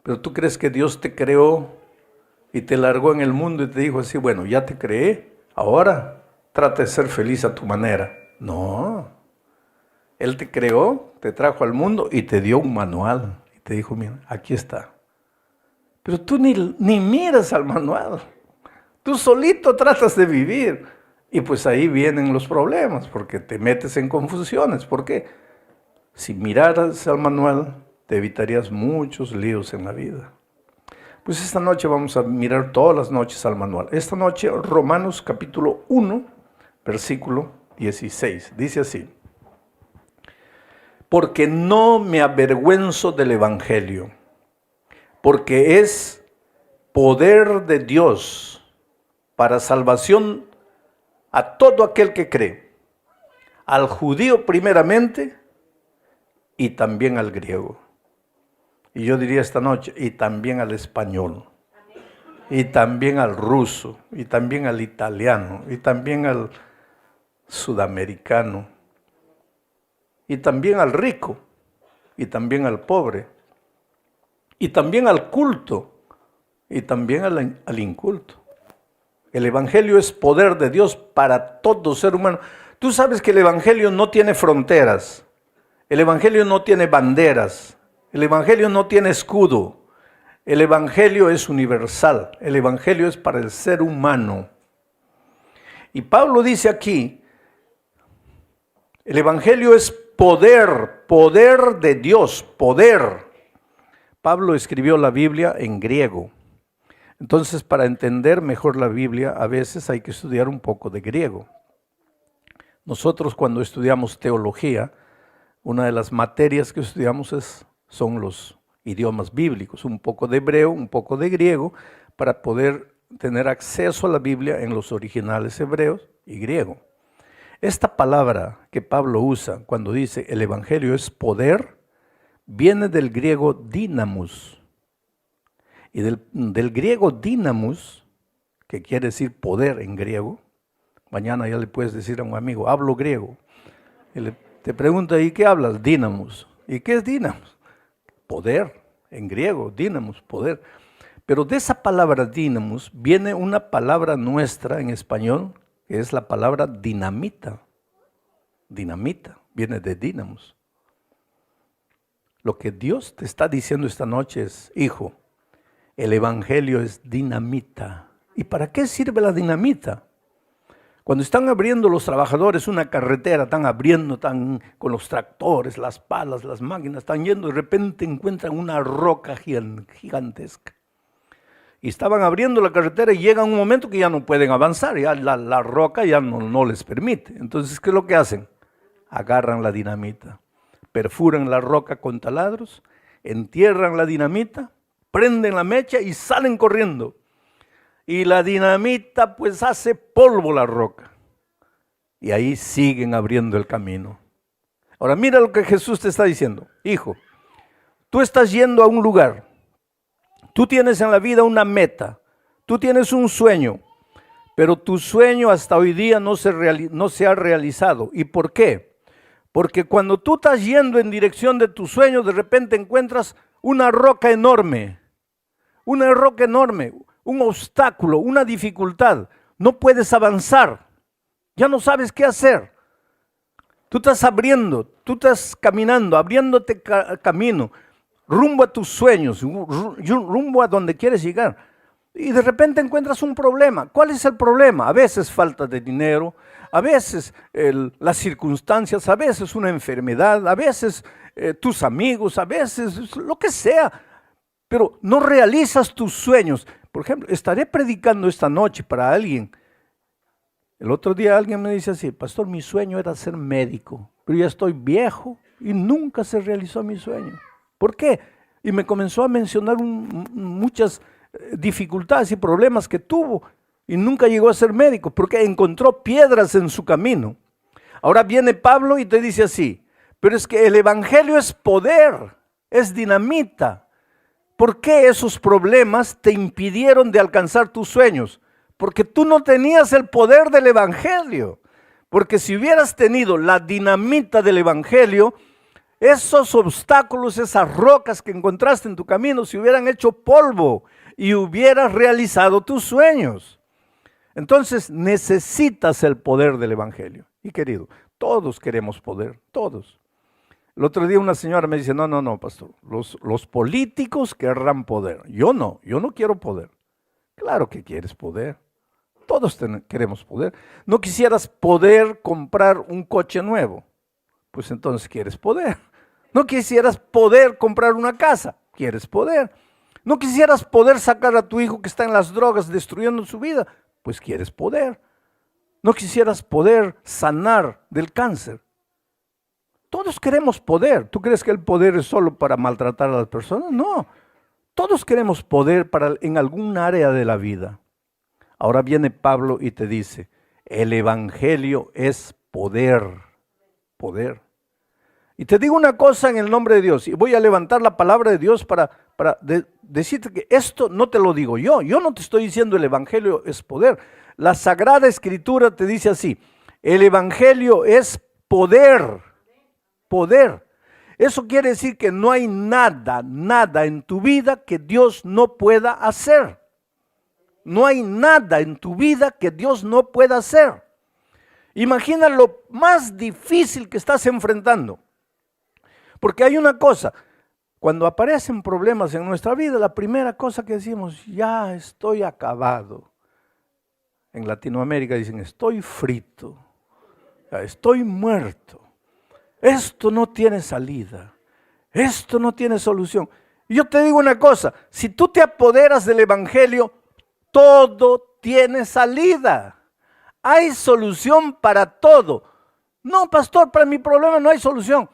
[SPEAKER 2] Pero tú crees que Dios te creó y te largó en el mundo y te dijo así, bueno, ya te creé, ahora trata de ser feliz a tu manera. No, Él te creó, te trajo al mundo y te dio un manual. Y te dijo, mira, aquí está. Pero tú ni miras al manual. Tú solito tratas de vivir. Y pues ahí vienen los problemas, porque te metes en confusiones. ¿Por qué? Si miraras al manual, te evitarías muchos líos en la vida. Pues esta noche vamos a mirar todas las noches al manual. Esta noche, Romanos capítulo 1, versículo 16. Dice así. Porque no me avergüenzo del evangelio, porque es poder de Dios para salvación a todo aquel que cree, al judío primeramente y también al griego. Y yo diría esta noche, y también al español, y también al ruso, y también al italiano, y también al sudamericano, y también al rico, y también al pobre, y también al culto, y también al inculto. El evangelio es poder de Dios para todo ser humano. Tú sabes que el evangelio no tiene fronteras, el evangelio no tiene banderas, el evangelio no tiene escudo. El evangelio es universal, el evangelio es para el ser humano. Y Pablo dice aquí, el evangelio es poder, poder de Dios, poder. Pablo escribió la Biblia en griego. Entonces, para entender mejor la Biblia, a veces hay que estudiar un poco de griego. Nosotros cuando estudiamos teología, una de las materias que estudiamos son los idiomas bíblicos, un poco de hebreo, un poco de griego, para poder tener acceso a la Biblia en los originales hebreos y griego. Esta palabra que Pablo usa cuando dice el evangelio es poder, viene del griego dynamus. Y del griego dynamus, que quiere decir poder en griego, mañana ya le puedes decir a un amigo, hablo griego. Y te pregunta, ¿y qué hablas? Dynamus. ¿Y qué es dynamus? Poder, en griego, dynamus, poder. Pero de esa palabra dynamus viene una palabra nuestra en español, que es la palabra dinamita. Dinamita, viene de dynamus. Lo que Dios te está diciendo esta noche es, hijo, el evangelio es dinamita. ¿Y para qué sirve la dinamita? Cuando están abriendo los trabajadores una carretera, están abriendo con los tractores, las palas, las máquinas, están yendo, de repente encuentran una roca gigantesca. Y estaban abriendo la carretera y llega un momento que ya no pueden avanzar, ya la roca ya no les permite. Entonces, ¿qué es lo que hacen? Agarran la dinamita, perfuran la roca con taladros, entierran la dinamita, prenden la mecha y salen corriendo. Y la dinamita pues hace polvo la roca. Y ahí siguen abriendo el camino. Ahora mira lo que Jesús te está diciendo. Hijo, tú estás yendo a un lugar. Tú tienes en la vida una meta. Tú tienes un sueño. Pero tu sueño hasta hoy día no se ha realizado. ¿Y por qué? Porque cuando tú estás yendo en dirección de tu sueño, de repente encuentras una roca enorme. Una roca enorme. Un obstáculo, una dificultad, no puedes avanzar, ya no sabes qué hacer. Tú estás caminando, abriéndote camino, rumbo a tus sueños, rumbo a donde quieres llegar. Y de repente encuentras un problema. ¿Cuál es el problema? A veces falta de dinero, a veces las circunstancias, a veces una enfermedad, a veces tus amigos, a veces lo que sea. Pero no realizas tus sueños. Por ejemplo, estaré predicando esta noche para alguien. El otro día alguien me dice así, pastor, mi sueño era ser médico, pero ya estoy viejo y nunca se realizó mi sueño. ¿Por qué? Y me comenzó a mencionar muchas dificultades y problemas que tuvo y nunca llegó a ser médico porque encontró piedras en su camino. Ahora viene Pablo y te dice así, pero es que el evangelio es poder, es dinamita. ¿Por qué esos problemas te impidieron de alcanzar tus sueños? Porque tú no tenías el poder del evangelio. Porque si hubieras tenido la dinamita del evangelio, esos obstáculos, esas rocas que encontraste en tu camino se hubieran hecho polvo y hubieras realizado tus sueños. Entonces necesitas el poder del evangelio. Y querido, todos queremos poder, todos. El otro día una señora me dice, no, pastor, los políticos querrán poder. Yo no quiero poder. Claro que quieres poder. Todos queremos poder. ¿No quisieras poder comprar un coche nuevo? Pues entonces quieres poder. ¿No quisieras poder comprar una casa? Quieres poder. ¿No quisieras poder sacar a tu hijo que está en las drogas destruyendo su vida? Pues quieres poder. ¿No quisieras poder sanar del cáncer? Todos queremos poder. ¿Tú crees que el poder es solo para maltratar a las personas? No. Todos queremos poder en algún área de la vida. Ahora viene Pablo y te dice, el evangelio es poder, poder. Y te digo una cosa en el nombre de Dios, y voy a levantar la palabra de Dios para decirte que esto no te lo digo yo no te estoy diciendo el evangelio es poder. La Sagrada Escritura te dice así, el evangelio es poder, poder. Eso quiere decir que no hay nada en tu vida que Dios no pueda hacer. No hay nada en tu vida que Dios no pueda hacer. Imagina lo más difícil que estás enfrentando. Porque hay una cosa, cuando aparecen problemas en nuestra vida, la primera cosa que decimos, ya estoy acabado. En Latinoamérica dicen, estoy frito, ya estoy muerto. Esto no tiene salida, esto no tiene solución. Y yo te digo una cosa, si tú te apoderas del evangelio, todo tiene salida. Hay solución para todo. No, pastor, para mi problema no hay solución.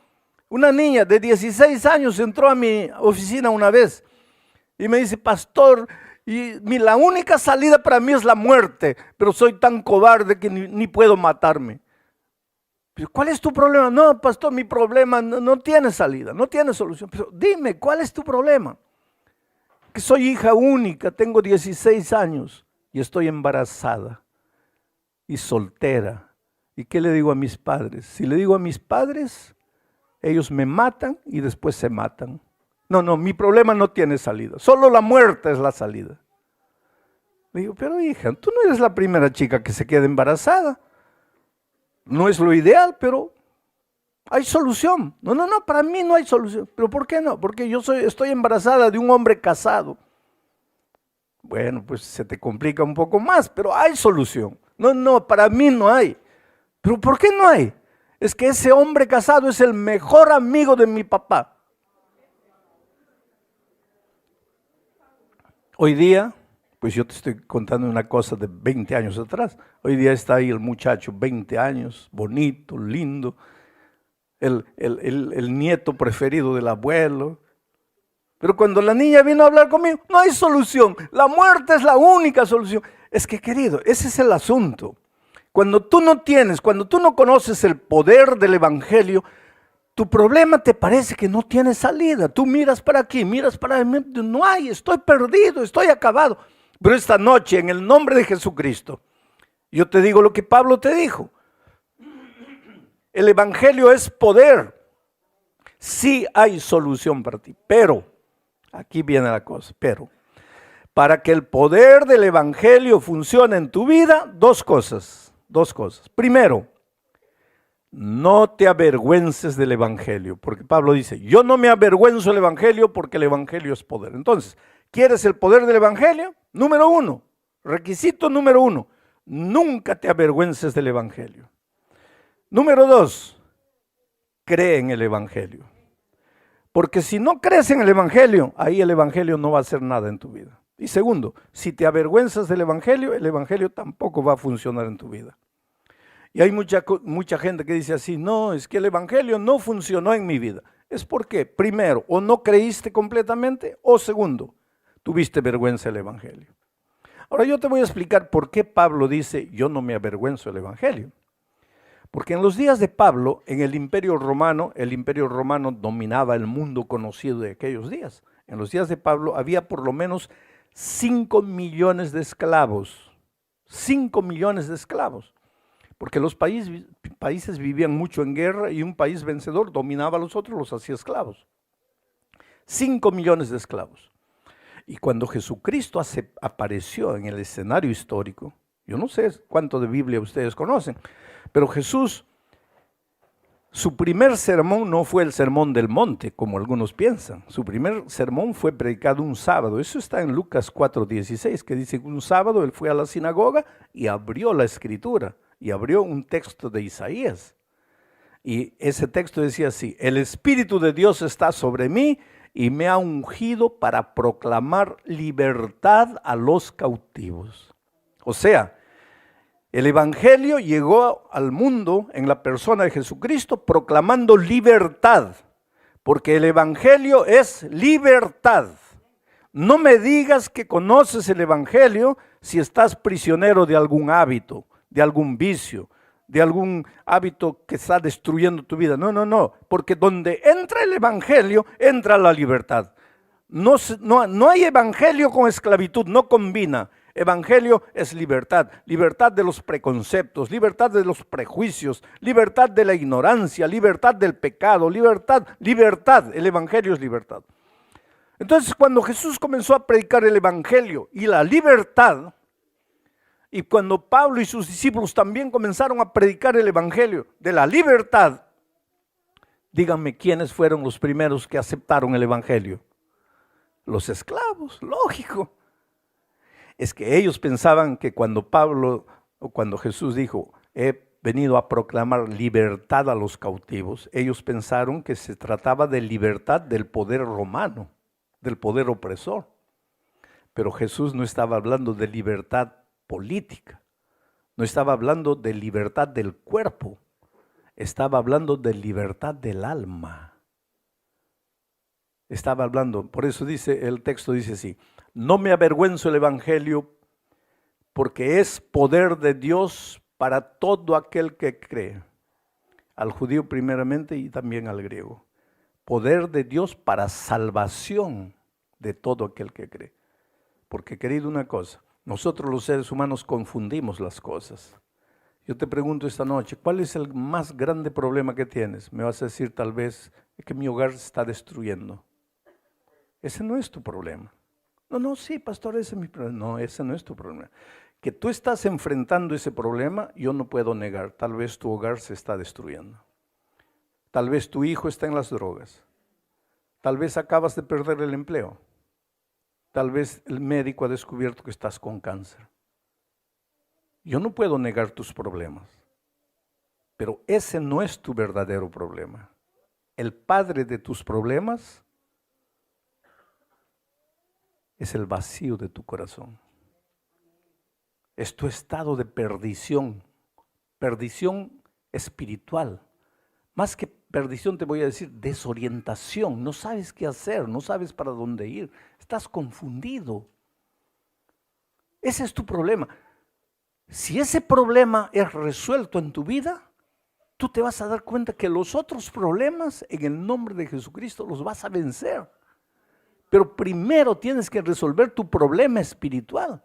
[SPEAKER 2] Una niña de 16 años entró a mi oficina una vez y me dice, pastor, la única salida para mí es la muerte, pero soy tan cobarde que ni puedo matarme. ¿Cuál es tu problema? No, pastor, mi problema no tiene salida, no tiene solución. Pero dime, ¿cuál es tu problema? Que soy hija única, tengo 16 años y estoy embarazada y soltera. ¿Y qué le digo a mis padres? Si le digo a mis padres, ellos me matan y después se matan. No, mi problema no tiene salida, solo la muerte es la salida. Le digo, pero hija, tú no eres la primera chica que se queda embarazada. No es lo ideal, pero hay solución. No, para mí no hay solución. ¿Pero por qué no? Porque yo estoy embarazada de un hombre casado. Bueno, pues se te complica un poco más, pero hay solución. No, para mí no hay. ¿Pero por qué no hay? Es que ese hombre casado es el mejor amigo de mi papá. Hoy día, pues yo te estoy contando una cosa de 20 años atrás. Hoy día está ahí el muchacho, 20 años, bonito, lindo, el nieto preferido del abuelo. Pero cuando la niña vino a hablar conmigo, no hay solución. La muerte es la única solución. Es que, querido, ese es el asunto. Cuando tú no conoces el poder del evangelio, tu problema te parece que no tiene salida. Tú miras para aquí, miras para allá, no hay, estoy perdido, estoy acabado. Pero esta noche, en el nombre de Jesucristo, yo te digo lo que Pablo te dijo. El evangelio es poder. Sí hay solución para ti, pero, aquí viene la cosa, pero, para que el poder del evangelio funcione en tu vida, dos cosas. Primero, no te avergüences del evangelio, porque Pablo dice, yo no me avergüenzo del evangelio porque el evangelio es poder. Entonces, ¿quieres el poder del evangelio? Número uno, requisito número uno, nunca te avergüences del evangelio. Número dos, cree en el evangelio. Porque si no crees en el evangelio, ahí el evangelio no va a hacer nada en tu vida. Y segundo, si te avergüenzas del evangelio, el evangelio tampoco va a funcionar en tu vida. Y hay mucha gente que dice así, no, es que el evangelio no funcionó en mi vida. Es porque, primero, o no creíste completamente, o segundo, tuviste vergüenza del evangelio. Ahora yo te voy a explicar por qué Pablo dice, yo no me avergüenzo del evangelio. Porque en los días de Pablo, en el Imperio Romano dominaba el mundo conocido de aquellos días. En los días de Pablo había por lo menos 5 millones de esclavos. 5 millones de esclavos. Porque los países vivían mucho en guerra y un país vencedor dominaba a los otros, los hacía esclavos. 5 millones de esclavos. Y cuando Jesucristo apareció en el escenario histórico, yo no sé cuánto de Biblia ustedes conocen, pero Jesús, su primer sermón no fue el sermón del monte, como algunos piensan. Su primer sermón fue predicado un sábado. Eso está en Lucas 4:16, que dice que un sábado él fue a la sinagoga y abrió la escritura, y abrió un texto de Isaías. Y ese texto decía así, el Espíritu de Dios está sobre mí y me ha ungido para proclamar libertad a los cautivos. O sea, el evangelio llegó al mundo en la persona de Jesucristo proclamando libertad, porque el evangelio es libertad. no me digas que conoces el Evangelio si estás prisionero de algún hábito, de algún vicio, de algún hábito que está destruyendo tu vida. No, no, no, porque donde entra el Evangelio, entra la libertad. No hay Evangelio con esclavitud, no combina. Evangelio es libertad, libertad de los preconceptos, libertad de los prejuicios, libertad de la ignorancia, libertad del pecado, libertad, el Evangelio es libertad. Entonces, cuando Jesús comenzó a predicar el Evangelio y la libertad, y cuando Pablo y sus discípulos también comenzaron a predicar el Evangelio de la libertad, díganme quiénes fueron los primeros que aceptaron el Evangelio. Los esclavos, lógico. Es que ellos pensaban que cuando Pablo o cuando Jesús dijo, he venido a proclamar libertad a los cautivos, ellos pensaron que se trataba de libertad del poder romano, del poder opresor. Pero Jesús no estaba hablando de libertad política, no estaba hablando de libertad del cuerpo, estaba hablando de libertad del alma. Estaba hablando, por eso dice, el texto dice así, no me avergüenzo el Evangelio porque es poder de Dios para todo aquel que cree, al judío primeramente y también al griego. Poder de Dios para salvación de todo aquel que cree. Porque querido, una cosa, nosotros los seres humanos confundimos las cosas. Yo te pregunto esta noche, ¿cuál es el más grande problema que tienes? Me vas a decir tal vez que mi hogar se está destruyendo. Ese no es tu problema. No, sí, pastor, ese es mi problema. No, ese no es tu problema. Que tú estás enfrentando ese problema, yo no puedo negar. Tal vez tu hogar se está destruyendo. Tal vez tu hijo está en las drogas. Tal vez acabas de perder el empleo. Tal vez el médico ha descubierto que estás con cáncer. Yo no puedo negar tus problemas, pero ese no es tu verdadero problema. El padre de tus problemas es el vacío de tu corazón. Es tu estado de perdición espiritual. Más que perdición te voy a decir desorientación. No sabes qué hacer, no sabes para dónde ir. Estás confundido. Ese es tu problema. Si ese problema es resuelto en tu vida, tú te vas a dar cuenta que los otros problemas en el nombre de Jesucristo los vas a vencer. Pero primero tienes que resolver tu problema espiritual.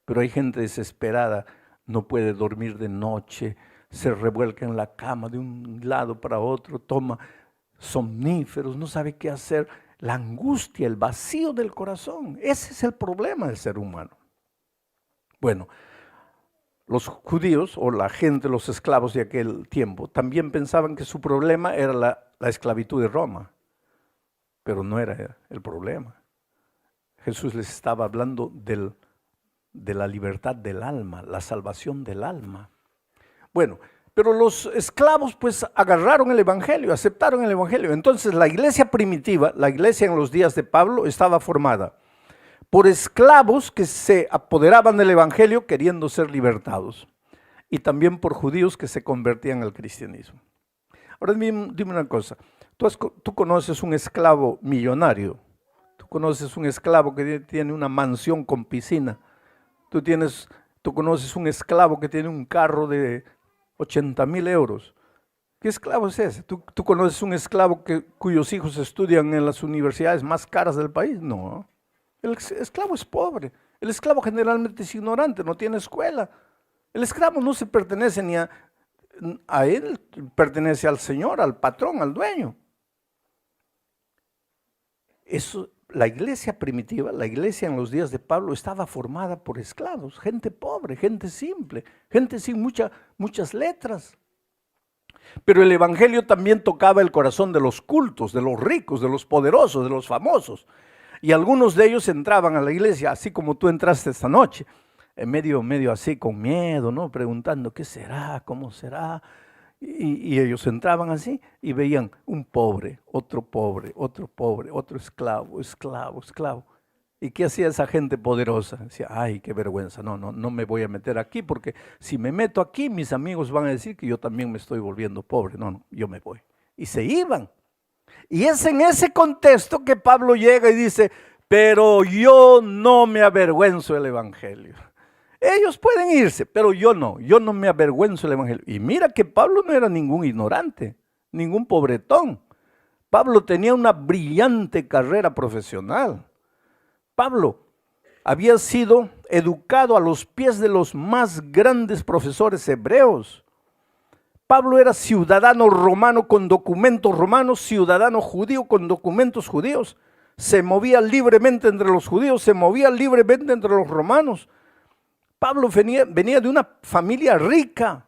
[SPEAKER 2] Pero hay gente desesperada, no puede dormir de noche, se revuelca en la cama de un lado para otro, toma somníferos, no sabe qué hacer. La angustia, el vacío del corazón, ese es el problema del ser humano. Bueno, los judíos o la gente, los esclavos de aquel tiempo, también pensaban que su problema era la esclavitud de Roma. Pero no era el problema. Jesús les estaba hablando de la libertad del alma, la salvación del alma. Bueno, pero los esclavos pues agarraron el Evangelio, aceptaron el Evangelio. Entonces la iglesia primitiva, la iglesia en los días de Pablo, estaba formada por esclavos que se apoderaban del Evangelio queriendo ser libertados. Y también por judíos que se convertían al cristianismo. Ahora dime una cosa. Tú conoces un esclavo millonario, tú conoces un esclavo que tiene una mansión con piscina, tú conoces un esclavo que tiene un carro de 80,000 euros. ¿Qué esclavo es ese? ¿Tú conoces un esclavo cuyos hijos estudian en las universidades más caras del país? No, el esclavo es pobre, el esclavo generalmente es ignorante, no tiene escuela. El esclavo no se pertenece ni a él, pertenece al señor, al patrón, al dueño. Eso, la iglesia primitiva, la iglesia en los días de Pablo estaba formada por esclavos, gente pobre, gente simple, gente sin muchas letras. Pero el Evangelio también tocaba el corazón de los cultos, de los ricos, de los poderosos, de los famosos. Y algunos de ellos entraban a la iglesia, así como tú entraste esta noche, medio así con miedo, ¿no? Preguntando, ¿qué será? ¿Cómo será? Y ellos entraban así y veían un pobre, otro esclavo. ¿Y qué hacía esa gente poderosa? Decía, ay, qué vergüenza, no me voy a meter aquí porque si me meto aquí mis amigos van a decir que yo también me estoy volviendo pobre. No, yo me voy. Y se iban. Y es en ese contexto que Pablo llega y dice, pero yo no me avergüenzo del evangelio. Ellos pueden irse, pero yo no me avergüenzo del evangelio. Y mira que Pablo no era ningún ignorante, ningún pobretón. Pablo tenía una brillante carrera profesional. Pablo había sido educado a los pies de los más grandes profesores hebreos. Pablo era ciudadano romano con documentos romanos, ciudadano judío con documentos judíos. Se movía libremente entre los judíos, se movía libremente entre los romanos. Pablo venía de una familia rica.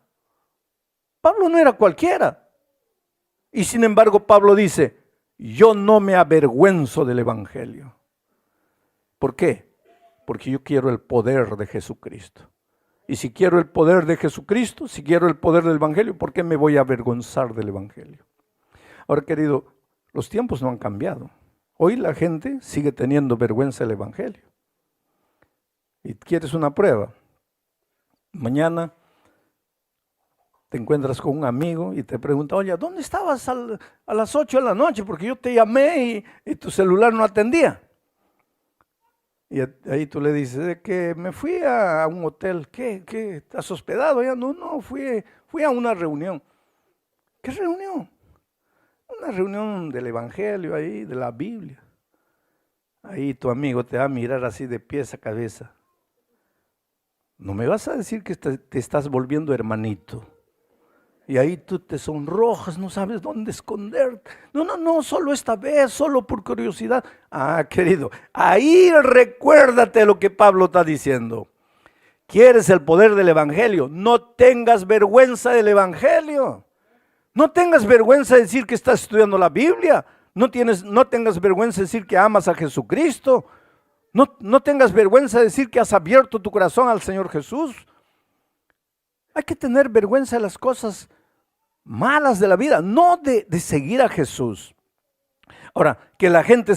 [SPEAKER 2] Pablo no era cualquiera. Y sin embargo Pablo dice, yo no me avergüenzo del evangelio. ¿Por qué? Porque yo quiero el poder de Jesucristo. Y si quiero el poder de Jesucristo, si quiero el poder del evangelio, ¿por qué me voy a avergonzar del evangelio? Ahora, querido, los tiempos no han cambiado. Hoy la gente sigue teniendo vergüenza del evangelio. ¿Y quieres una prueba? Mañana te encuentras con un amigo y te pregunta, oye, ¿dónde estabas a las 8 de la noche? Porque yo te llamé y tu celular no atendía. Y ahí tú le dices, de que me fui a un hotel. ¿Qué? ¿Estás hospedado? Ya no, fui a una reunión. ¿Qué reunión? Una reunión del evangelio ahí, de la Biblia. Ahí tu amigo te va a mirar así de pies a cabeza. No me vas a decir que te estás volviendo hermanito. Y ahí tú te sonrojas, no sabes dónde esconderte. No, solo esta vez, solo por curiosidad. Ah, querido, ahí recuérdate lo que Pablo está diciendo. ¿Quieres el poder del evangelio? No tengas vergüenza del evangelio. No tengas vergüenza de decir que estás estudiando la Biblia. No tengas vergüenza de decir que amas a Jesucristo. No tengas vergüenza de decir que has abierto tu corazón al Señor Jesús. Hay que tener vergüenza de las cosas malas de la vida, no de seguir a Jesús. Ahora, que la gente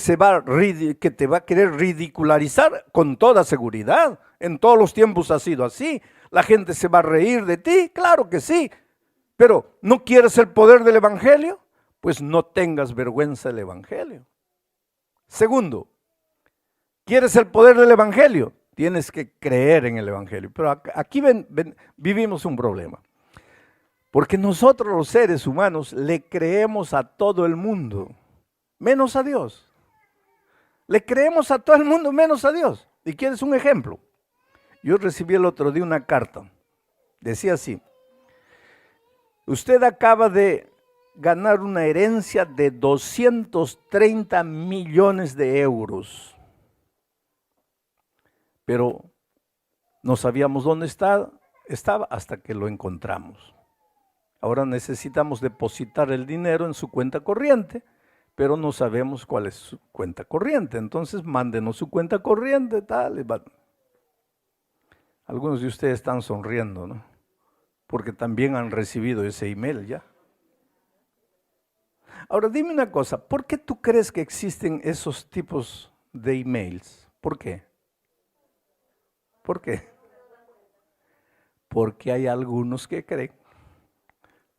[SPEAKER 2] que te va a querer ridicularizar con toda seguridad. En todos los tiempos ha sido así. La gente se va a reír de ti, claro que sí. Pero, ¿no quieres el poder del evangelio? Pues no tengas vergüenza del evangelio. Segundo, ¿quieres el poder del evangelio? Tienes que creer en el evangelio. Pero aquí vivimos un problema. Porque nosotros los seres humanos le creemos a todo el mundo, menos a Dios. Le creemos a todo el mundo menos a Dios. ¿Y quieres un ejemplo? Yo recibí el otro día una carta. Decía así, usted acaba de ganar una herencia de 230 millones de euros. Pero no sabíamos dónde estaba hasta que lo encontramos. Ahora necesitamos depositar el dinero en su cuenta corriente, pero no sabemos cuál es su cuenta corriente. Entonces, mándenos su cuenta corriente, tal. Algunos de ustedes están sonriendo, ¿no? Porque también han recibido ese email ya. Ahora, dime una cosa, ¿por qué tú crees que existen esos tipos de emails? ¿Por qué? ¿Por qué? Porque hay algunos que creen.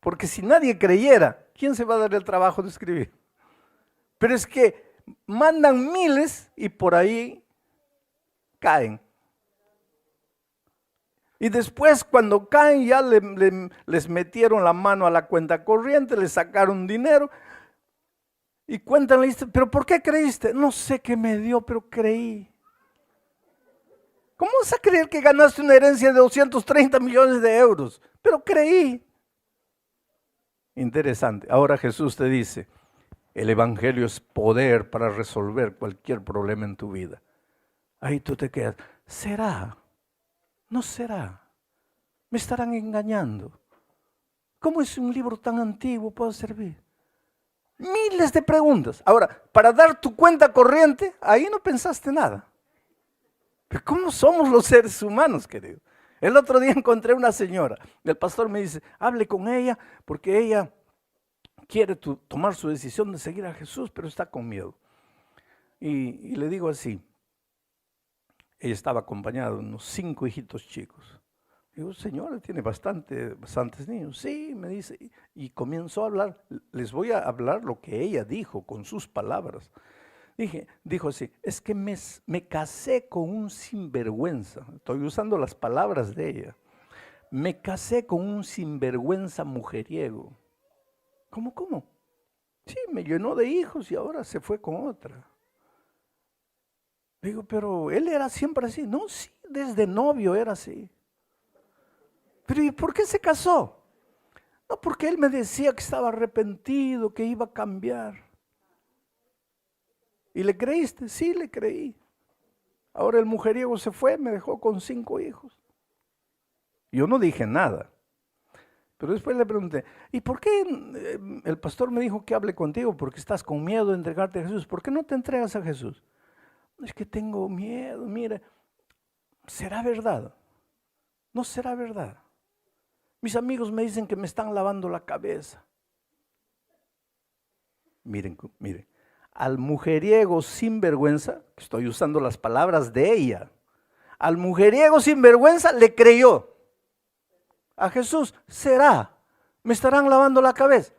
[SPEAKER 2] Porque si nadie creyera, ¿quién se va a dar el trabajo de escribir? Pero es que mandan miles y por ahí caen. Y después cuando caen ya les metieron la mano a la cuenta corriente, les sacaron dinero y cuentan la historia. ¿Pero por qué creíste? No sé qué me dio, pero creí. ¿Cómo vas a creer que ganaste una herencia de 230 millones de euros? Pero creí. Interesante. Ahora Jesús te dice, el evangelio es poder para resolver cualquier problema en tu vida. Ahí tú te quedas, ¿será? ¿No será? ¿Me estarán engañando? ¿Cómo es un libro tan antiguo puede servir? Miles de preguntas. Ahora, para dar tu cuenta corriente, ahí no pensaste nada. Pero ¿cómo somos los seres humanos, querido? El otro día encontré una señora, el pastor me dice, hable con ella porque ella quiere tomar su decisión de seguir a Jesús, pero está con miedo. Y le digo así, ella estaba acompañada de unos 5 hijitos chicos. Digo, señora, tiene bastantes niños. Sí, me dice, y comenzó a hablar. Les voy a hablar lo que ella dijo con sus palabras. Dijo así, es que me casé con un sinvergüenza. Estoy usando las palabras de ella. Me casé con un sinvergüenza mujeriego. ¿Cómo? Sí, me llenó de hijos y ahora se fue con otra. Digo, pero él era siempre así. No, sí, desde novio era así. Pero ¿y por qué se casó? No, porque él me decía que estaba arrepentido, que iba a cambiar. ¿Y le creíste? Sí, le creí. Ahora el mujeriego se fue, me dejó con 5 hijos. Yo no dije nada. Pero después le pregunté, ¿y por qué el pastor me dijo que hable contigo? Porque estás con miedo de entregarte a Jesús. ¿Por qué no te entregas a Jesús? Es que tengo miedo, mire. ¿Será verdad? No será verdad. Mis amigos me dicen que me están lavando la cabeza. Miren, al mujeriego sinvergüenza, estoy usando las palabras de ella, al mujeriego sinvergüenza le creyó. A Jesús, será, me estarán lavando la cabeza.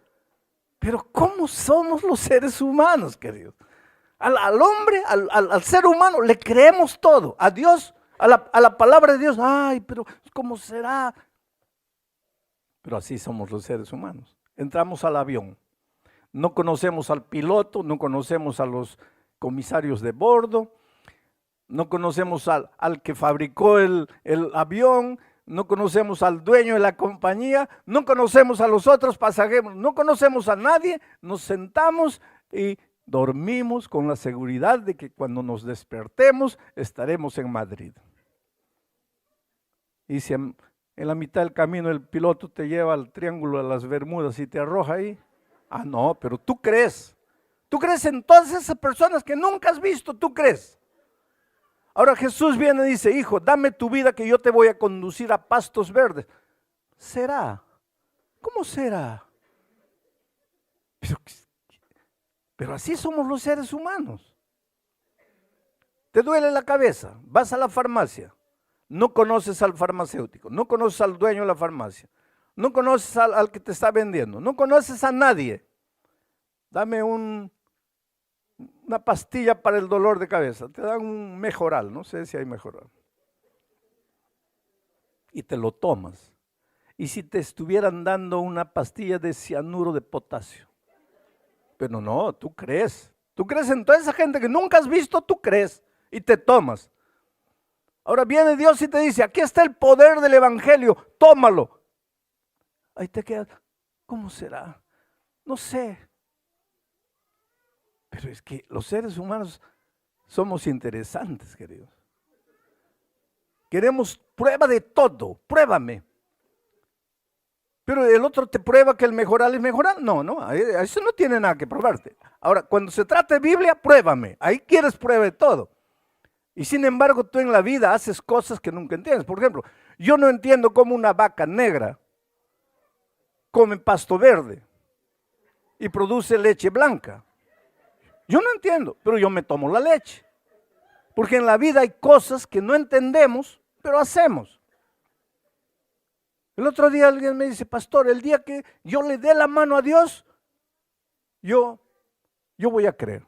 [SPEAKER 2] Pero ¿cómo somos los seres humanos, queridos? Al hombre, al ser humano, le creemos todo. A Dios, a la palabra de Dios, ay, pero ¿cómo será? Pero así somos los seres humanos. Entramos al avión. No conocemos al piloto, no conocemos a los comisarios de bordo, no conocemos al que fabricó el avión, no conocemos al dueño de la compañía, no conocemos a los otros pasajeros, no conocemos a nadie, nos sentamos y dormimos con la seguridad de que cuando nos despertemos estaremos en Madrid. Y si en la mitad del camino el piloto te lleva al Triángulo de las Bermudas y te arroja ahí, ah no, pero tú crees en todas esas personas que nunca has visto, tú crees. Ahora Jesús viene y dice, hijo, dame tu vida que yo te voy a conducir a pastos verdes. ¿Será? ¿Cómo será? Pero así somos los seres humanos. Te duele la cabeza, vas a la farmacia, no conoces al farmacéutico, no conoces al dueño de la farmacia, no conoces al que te está vendiendo, no conoces a nadie. Dame una pastilla para el dolor de cabeza, te dan un Mejoral, no sé si hay Mejoral. Y te lo tomas. Y si te estuvieran dando una pastilla de cianuro de potasio. Pero no, tú crees en toda esa gente que nunca has visto, tú crees y te tomas. Ahora viene Dios y te dice, aquí está el poder del evangelio, tómalo. Ahí te quedas, ¿cómo será? No sé. Pero es que los seres humanos somos interesantes, queridos. Queremos prueba de todo, pruébame. Pero el otro te prueba que el Mejoral es Mejoral. No, eso no tiene nada que probarte. Ahora, cuando se trata de Biblia, pruébame. Ahí quieres prueba de todo. Y sin embargo, tú en la vida haces cosas que nunca entiendes. Por ejemplo, yo no entiendo cómo una vaca negra come pasto verde y produce leche blanca. Yo no entiendo, pero yo me tomo la leche. Porque en la vida hay cosas que no entendemos, pero hacemos. El otro día alguien me dice, pastor, el día que yo le dé la mano a Dios, yo voy a creer.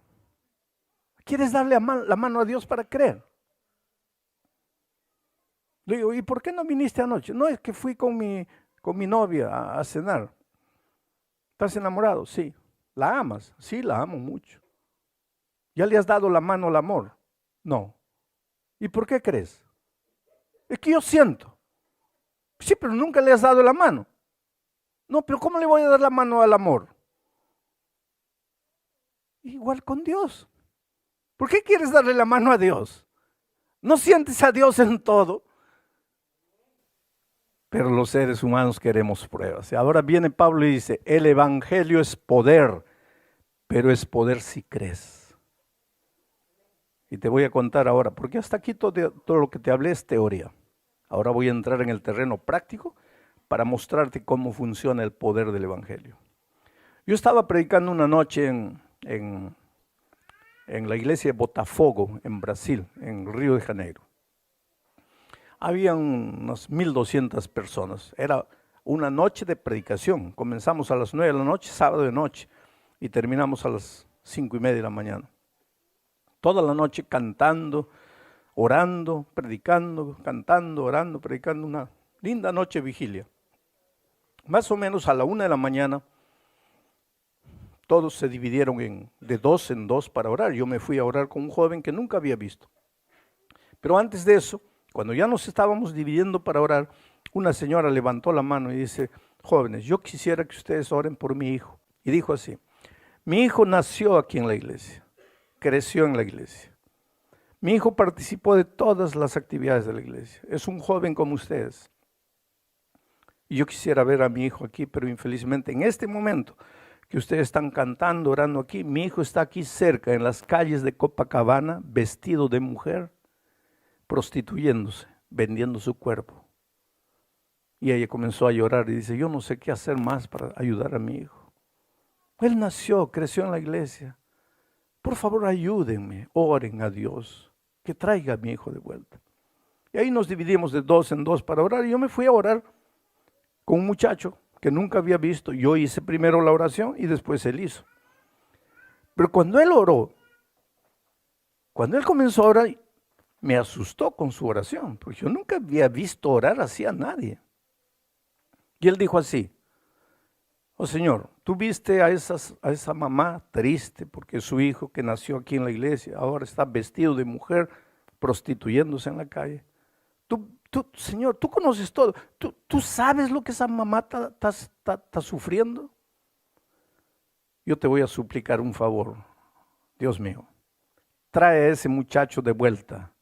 [SPEAKER 2] ¿Quieres darle la mano a Dios para creer? Le digo, ¿y por qué no viniste anoche? No, es que fui con mi novia a cenar. ¿Estás enamorado? Sí. ¿La amas? Sí, la amo mucho. ¿Ya le has dado la mano al amor? No. ¿Y por qué crees? Es que yo siento. Sí, pero nunca le has dado la mano. No, pero ¿cómo le voy a dar la mano al amor? Igual con Dios. ¿Por qué quieres darle la mano a Dios? ¿No sientes a Dios en todo? Pero los seres humanos queremos pruebas. Y ahora viene Pablo y dice, el evangelio es poder, pero es poder si crees. Y te voy a contar ahora, porque hasta aquí todo lo que te hablé es teoría. Ahora voy a entrar en el terreno práctico para mostrarte cómo funciona el poder del evangelio. Yo estaba predicando una noche en la iglesia de Botafogo, en Brasil, en Río de Janeiro. Había unas 1200 personas. Era una noche de predicación. Comenzamos a las 9 de la noche, sábado de noche, y terminamos a las 5:30 de la mañana. Toda la noche cantando, orando, predicando, cantando, orando, predicando. Una linda noche de vigilia. Más o menos a la 1 de la mañana, todos se dividieron de dos en dos para orar. Yo me fui a orar con un joven que nunca había visto. Pero antes de eso, cuando ya nos estábamos dividiendo para orar, una señora levantó la mano y dice: jóvenes, yo quisiera que ustedes oren por mi hijo. Y dijo así: mi hijo nació aquí en la iglesia, creció en la iglesia. Mi hijo participó de todas las actividades de la iglesia. Es un joven como ustedes. Y yo quisiera ver a mi hijo aquí, pero infelizmente en este momento que ustedes están cantando, orando aquí, mi hijo está aquí cerca, en las calles de Copacabana, vestido de mujer, prostituyéndose, vendiendo su cuerpo. Y ella comenzó a llorar y dice: yo no sé qué hacer más para ayudar a mi hijo. Él nació, creció en la iglesia. Por favor, ayúdenme, oren a Dios, que traiga a mi hijo de vuelta. Y ahí nos dividimos de dos en dos para orar. Y yo me fui a orar con un muchacho que nunca había visto. Yo hice primero la oración y después él hizo. Pero cuando él oró, cuando él comenzó a orar, me asustó con su oración, porque yo nunca había visto orar así a nadie. Y él dijo así: oh Señor, tú viste a esa mamá triste porque su hijo que nació aquí en la iglesia ahora está vestido de mujer prostituyéndose en la calle. Señor, tú conoces todo. ¿Tú sabes lo que esa mamá está sufriendo? Yo te voy a suplicar un favor, Dios mío. Trae a ese muchacho de vuelta.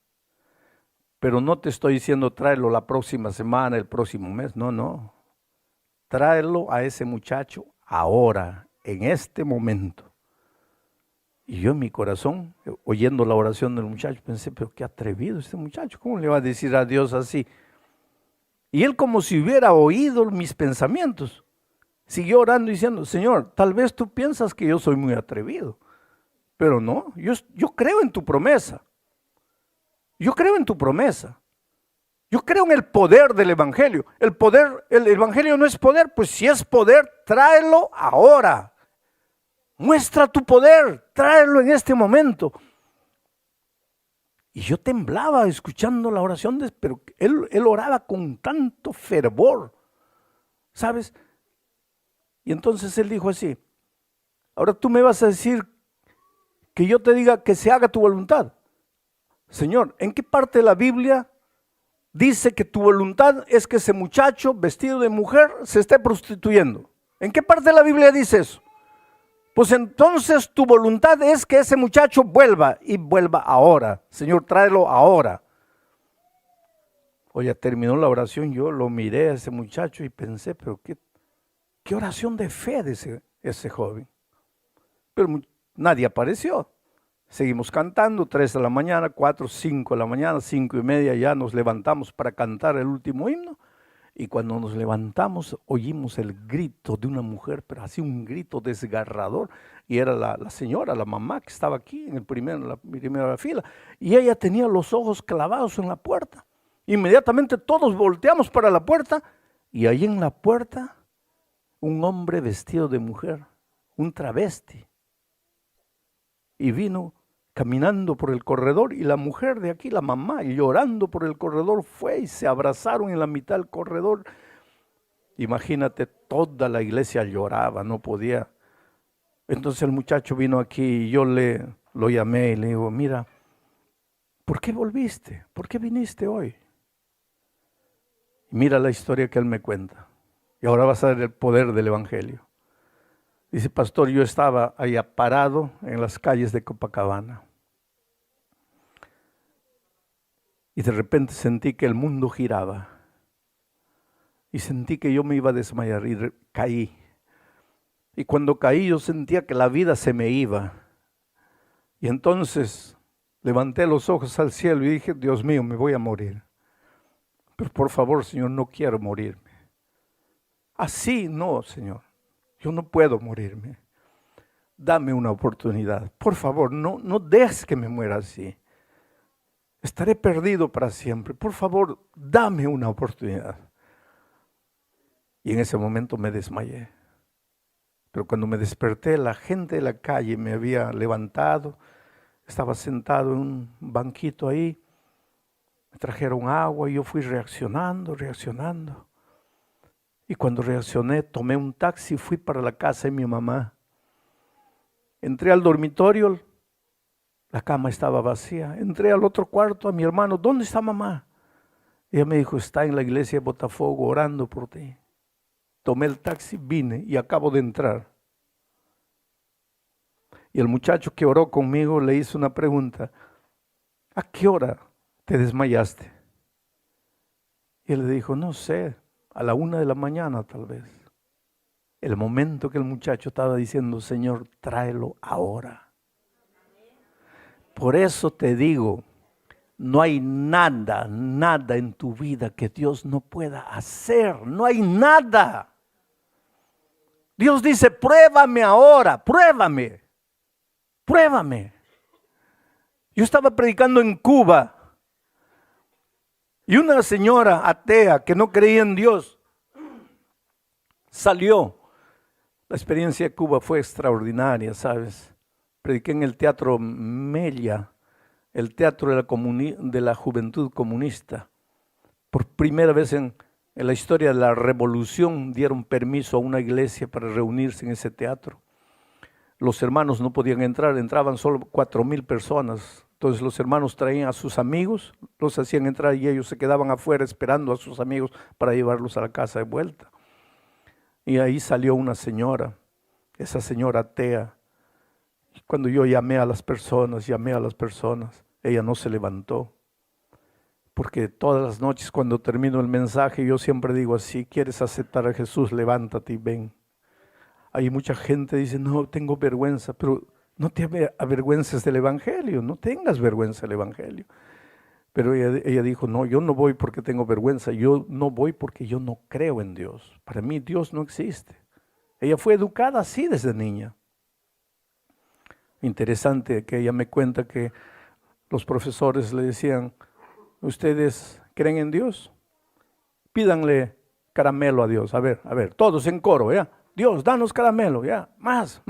[SPEAKER 2] Pero no te estoy diciendo tráelo la próxima semana, el próximo mes. No. Tráelo a ese muchacho ahora, en este momento. Y yo en mi corazón, oyendo la oración del muchacho, pensé: pero qué atrevido este muchacho, ¿cómo le va a decir a Dios así? Y él, como si hubiera oído mis pensamientos, siguió orando diciendo: Señor, tal vez tú piensas que yo soy muy atrevido, pero no, yo creo en tu promesa. Yo creo en tu promesa. Yo creo en el poder del evangelio. El evangelio no es poder, pues si es poder, tráelo ahora. Muestra tu poder, tráelo en este momento. Y yo temblaba escuchando la oración, pero él oraba con tanto fervor, ¿sabes? Y entonces él dijo así: ahora tú me vas a decir que yo te diga que se haga tu voluntad. Señor, ¿en qué parte de la Biblia dice que tu voluntad es que ese muchacho vestido de mujer se esté prostituyendo? ¿En qué parte de la Biblia dice eso? Pues entonces tu voluntad es que ese muchacho vuelva, y vuelva ahora. Señor, tráelo ahora. Oye, terminó la oración, yo lo miré a ese muchacho y pensé: pero qué oración de fe de ese joven. Pero nadie apareció. Seguimos cantando, 3 de la mañana, 4, 5 de la mañana, 5:30 ya nos levantamos para cantar el último himno. Y cuando nos levantamos oímos el grito de una mujer, pero así un grito desgarrador. Y era la señora, la mamá que estaba aquí en la primera fila. Y ella tenía los ojos clavados en la puerta. Inmediatamente todos volteamos para la puerta, y ahí en la puerta un hombre vestido de mujer, un travesti. Y vino caminando por el corredor, y la mujer de aquí, la mamá, llorando por el corredor, fue y se abrazaron en la mitad del corredor. Imagínate, toda la iglesia lloraba, no podía. Entonces el muchacho vino aquí y yo lo llamé y le digo: mira, ¿por qué volviste? ¿Por qué viniste hoy? Y mira la historia que él me cuenta. Y ahora vas a ver el poder del evangelio. Dice: pastor, yo estaba ahí parado en las calles de Copacabana. Y de repente sentí que el mundo giraba. Y sentí que yo me iba a desmayar y caí. Y cuando caí yo sentía que la vida se me iba. Y entonces levanté los ojos al cielo y dije: Dios mío, me voy a morir. Pero por favor, Señor, no quiero morirme. Así no, Señor. Yo no puedo morirme. Dame una oportunidad. Por favor, no dejes que me muera así. estaré perdido para siempre. Por favor, dame una oportunidad. Y en ese momento me desmayé. Pero cuando me desperté, la gente de la calle me había levantado. Estaba sentado en un banquito ahí. Me trajeron agua y yo fui reaccionando. Y cuando reaccioné, tomé un taxi y fui para la casa de mi mamá. Entré al dormitorio, la cama estaba vacía. Entré al otro cuarto, a mi hermano, ¿dónde está mamá? Ella me dijo, está en la iglesia de Botafogo orando por ti. Tomé el taxi, vine y acabo de entrar. Y el muchacho que oró conmigo le hizo una pregunta, ¿a qué hora te desmayaste? Y él le dijo, no sé, a la 1 de la mañana tal vez. El momento que el muchacho estaba diciendo, Señor, tráelo ahora. Por eso te digo, no hay nada en tu vida que Dios no pueda hacer. No hay nada. Dios dice, pruébame ahora, pruébame. Yo estaba predicando en Cuba y una señora atea que no creía en Dios salió. La experiencia de Cuba fue extraordinaria, ¿sabes? Prediqué en el Teatro Mella, el teatro de la juventud comunista. Por primera vez en la historia de la revolución dieron permiso a una iglesia para reunirse en ese teatro. Los hermanos no podían entrar, entraban solo 4,000 personas. Entonces los hermanos traían a sus amigos, los hacían entrar y ellos se quedaban afuera esperando a sus amigos para llevarlos a la casa de vuelta. Y ahí salió una señora, esa señora atea. Cuando yo llamé a las personas, ella no se levantó. Porque todas las noches cuando termino el mensaje yo siempre digo así, ¿quieres aceptar a Jesús? Levántate y ven. Hay mucha gente que dice, no, tengo vergüenza, pero no te avergüences del Evangelio, no tengas vergüenza del Evangelio. Pero ella dijo, no, yo no voy porque tengo vergüenza, yo no voy porque yo no creo en Dios. Para mí Dios no existe. Ella fue educada así desde niña. Interesante que ella me cuenta que los profesores le decían, ¿ustedes creen en Dios? Pídanle caramelo a Dios. A ver, todos en coro, ¿ya? Dios, danos caramelo, ya, más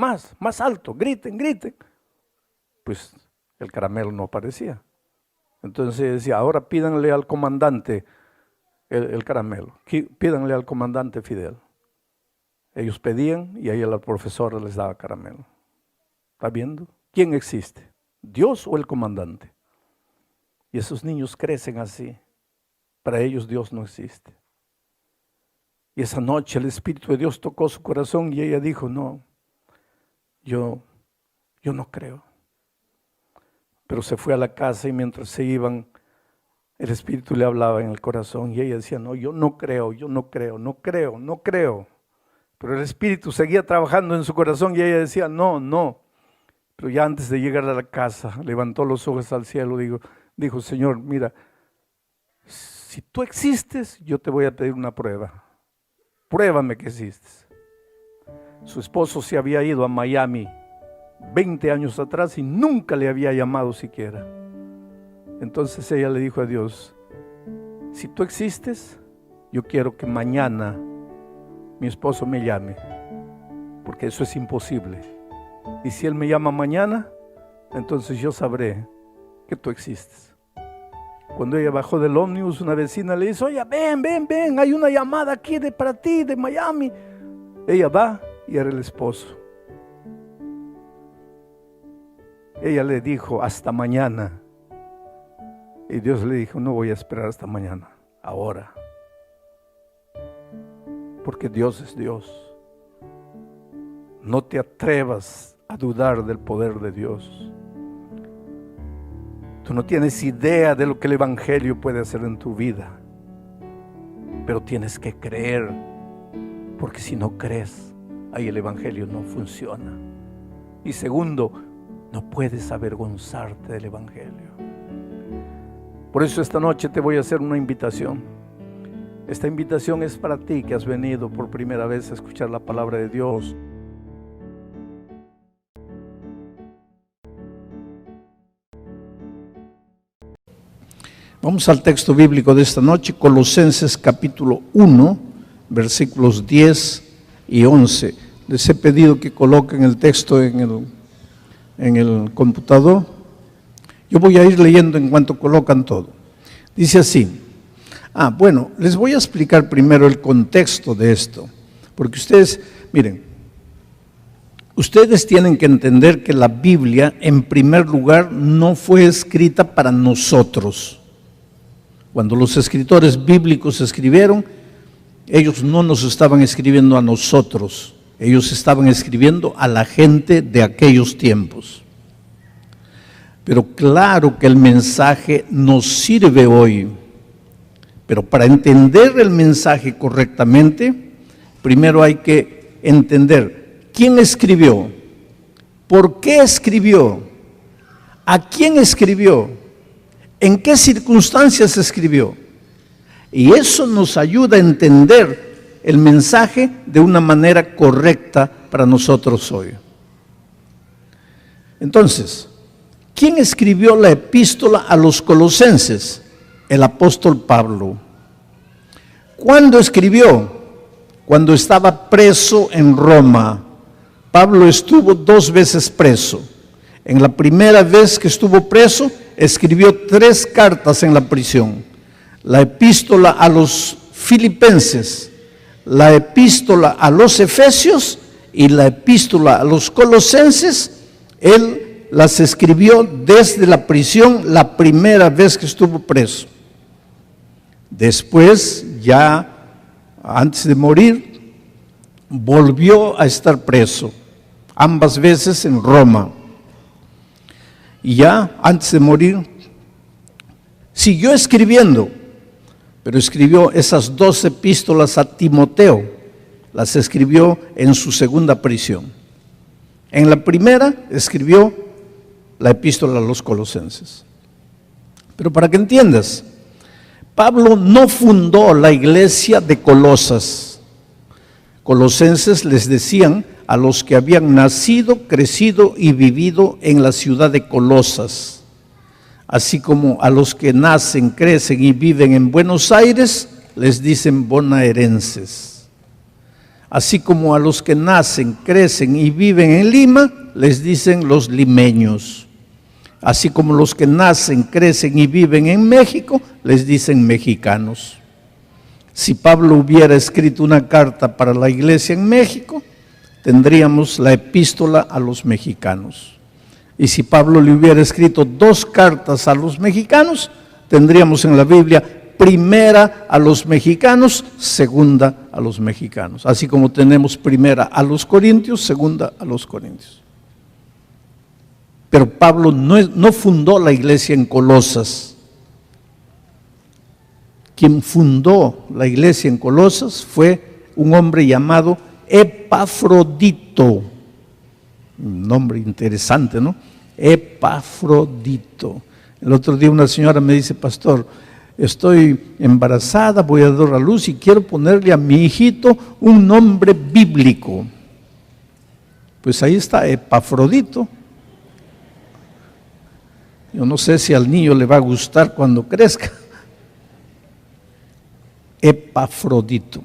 [SPEAKER 2] alto, griten. Pues el caramelo no aparecía. Entonces decía, ahora pídanle al comandante el caramelo, pídanle al comandante Fidel. Ellos pedían y ahí la profesora les daba caramelo. ¿Está viendo? ¿Quién existe? ¿Dios o el comandante? Y esos niños crecen así. Para ellos Dios no existe. Y esa noche el Espíritu de Dios tocó su corazón y ella dijo, no, yo no creo. Pero se fue a la casa y mientras se iban, el Espíritu le hablaba en el corazón y ella decía, no, yo no creo. Pero el Espíritu seguía trabajando en su corazón y ella decía, no. Pero ya antes de llegar a la casa, levantó los ojos al cielo, dijo, Señor, mira, si tú existes, yo te voy a pedir una prueba. Pruébame que existes. Su esposo se había ido a Miami 20 años atrás y nunca le había llamado siquiera. Entonces ella le dijo a Dios, si tú existes, yo quiero que mañana mi esposo me llame, porque eso es imposible. Y si él me llama mañana, entonces yo sabré que tú existes. Cuando ella bajó del ómnibus, una vecina le dice, oye, ven, hay una llamada aquí para ti, de Miami. Ella va y era el esposo. Ella le dijo, hasta mañana. Y Dios le dijo, no voy a esperar hasta mañana, ahora. Porque Dios es Dios. No te atrevas a dudar del poder de Dios. Tú no tienes idea de lo que el Evangelio puede hacer en tu vida, pero tienes que creer, porque si no crees, ahí el Evangelio no funciona. Y segundo, no puedes avergonzarte del Evangelio. Por eso esta noche te voy a hacer una invitación. Esta invitación es para ti que has venido por primera vez a escuchar la palabra de Dios. Vamos al texto bíblico de esta noche, Colosenses capítulo 1, versículos 10 y 11. Les he pedido que coloquen el texto en el computador. Yo voy a ir leyendo en cuanto colocan todo. Dice así. Bueno, les voy a explicar primero el contexto de esto, porque ustedes, miren, ustedes tienen que entender que la Biblia, en primer lugar, no fue escrita para nosotros. Cuando los escritores bíblicos escribieron, ellos no nos estaban escribiendo a nosotros, ellos estaban escribiendo a la gente de aquellos tiempos. Pero claro que el mensaje nos sirve hoy. Pero para entender el mensaje correctamente, primero hay que entender quién escribió, por qué escribió, a quién escribió, en qué circunstancias escribió. Y eso nos ayuda a entender el mensaje de una manera correcta para nosotros hoy. Entonces, ¿quién escribió la epístola a los Colosenses? El apóstol Pablo. ¿Cuándo escribió? Cuando estaba preso en Roma. Pablo estuvo 2 veces preso. En la primera vez que estuvo preso, escribió 3 cartas en la prisión. La epístola a los Filipenses, la epístola a los Efesios y la epístola a los Colosenses. Él las escribió desde la prisión la primera vez que estuvo preso. Después, ya antes de morir, volvió a estar preso, ambas veces en Roma. Y ya antes de morir, siguió escribiendo, pero escribió esas 2 epístolas a Timoteo, las escribió en su segunda prisión. En la primera escribió la epístola a los Colosenses. Pero para que entiendas, Pablo no fundó la iglesia de Colosas. Colosenses les decían a los que habían nacido, crecido y vivido en la ciudad de Colosas. Así como a los que nacen, crecen y viven en Buenos Aires, les dicen bonaerenses. Así como a los que nacen, crecen y viven en Lima, les dicen los limeños. Así como los que nacen, crecen y viven en México, les dicen mexicanos. Si Pablo hubiera escrito una carta para la iglesia en México, tendríamos la epístola a los mexicanos. Y si Pablo le hubiera escrito 2 cartas a los mexicanos, tendríamos en la Biblia primera a los mexicanos, segunda a los mexicanos. Así como tenemos primera a los corintios, segunda a los corintios. Pero Pablo no fundó la iglesia en Colosas. Quien fundó la iglesia en Colosas fue un hombre llamado Epafrodito. Un nombre interesante, ¿no? Epafrodito. El otro día una señora me dice: pastor, estoy embarazada, voy a dar a luz y quiero ponerle a mi hijito un nombre bíblico. Pues ahí está, Epafrodito. Yo no sé si al niño le va a gustar cuando crezca. Epafrodito.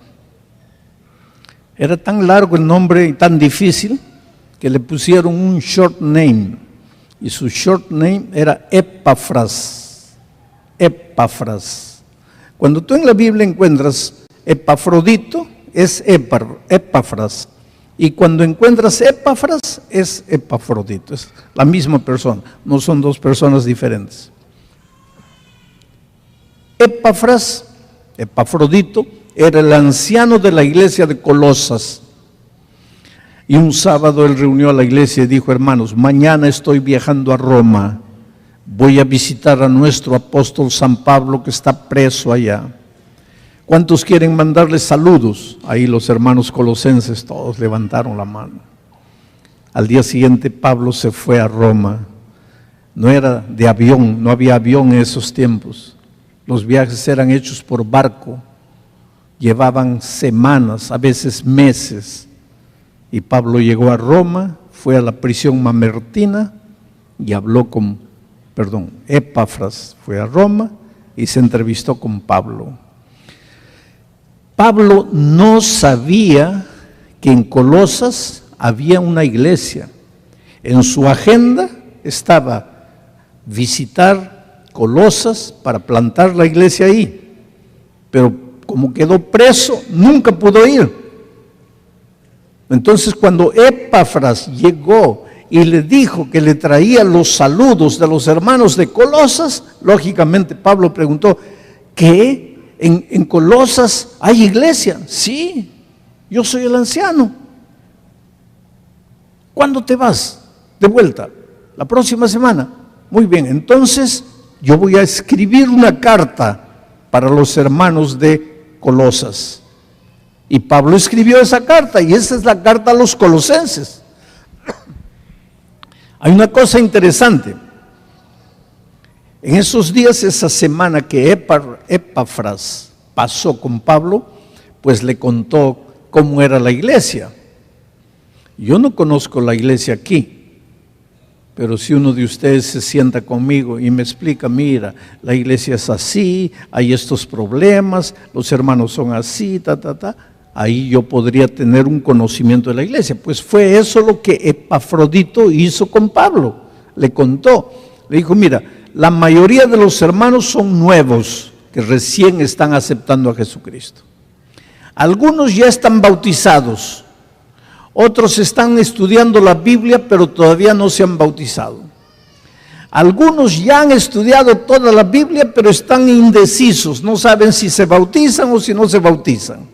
[SPEAKER 2] Era tan largo el nombre y tan difícil que le pusieron un short name. Y su short name era Epafras. Epafras. Cuando tú en la Biblia encuentras Epafrodito, es Epafras. Y cuando encuentras Epafras, es Epafrodito. Es la misma persona, no son 2 personas diferentes. Epafrodito, era el anciano de la iglesia de Colosas. Y un sábado él reunió a la iglesia y dijo: hermanos, mañana estoy viajando a Roma. Voy a visitar a nuestro apóstol San Pablo, que está preso allá. ¿Cuántos quieren mandarles saludos? Ahí los hermanos colosenses todos levantaron la mano. Al día siguiente Pablo se fue a Roma. No era de avión, no había avión en esos tiempos. Los viajes eran hechos por barco. Llevaban semanas, a veces meses. Y Pablo llegó a Roma, fue a la prisión mamertina y habló con, Epafras fue a Roma, y se entrevistó con Pablo. Pablo no sabía que en Colosas había una iglesia. En su agenda estaba visitar Colosas para plantar la iglesia ahí, pero como quedó preso, nunca pudo ir. Entonces, cuando Epafras llegó y le dijo que le traía los saludos de los hermanos de Colosas, lógicamente Pablo preguntó: ¿qué? ¿En Colosas hay iglesia? Sí, yo soy el anciano. ¿Cuándo te vas de vuelta? La próxima semana. Muy bien, entonces yo voy a escribir una carta para los hermanos de Colosas. Y Pablo escribió esa carta, y esa es la carta a los colosenses. Hay una cosa interesante. En esos días, esa semana que Epafras pasó con Pablo, pues le contó cómo era la iglesia. Yo no conozco la iglesia aquí, pero si uno de ustedes se sienta conmigo y me explica: mira, la iglesia es así, hay estos problemas, los hermanos son así, ahí yo podría tener un conocimiento de la iglesia. Pues fue eso lo que Epafrodito hizo con Pablo. Le contó, le dijo: mira, la mayoría de los hermanos son nuevos, que recién están aceptando a Jesucristo. Algunos ya están bautizados, otros están estudiando la Biblia, pero todavía no se han bautizado. Algunos ya han estudiado toda la Biblia, pero están indecisos, no saben si se bautizan o si no se bautizan.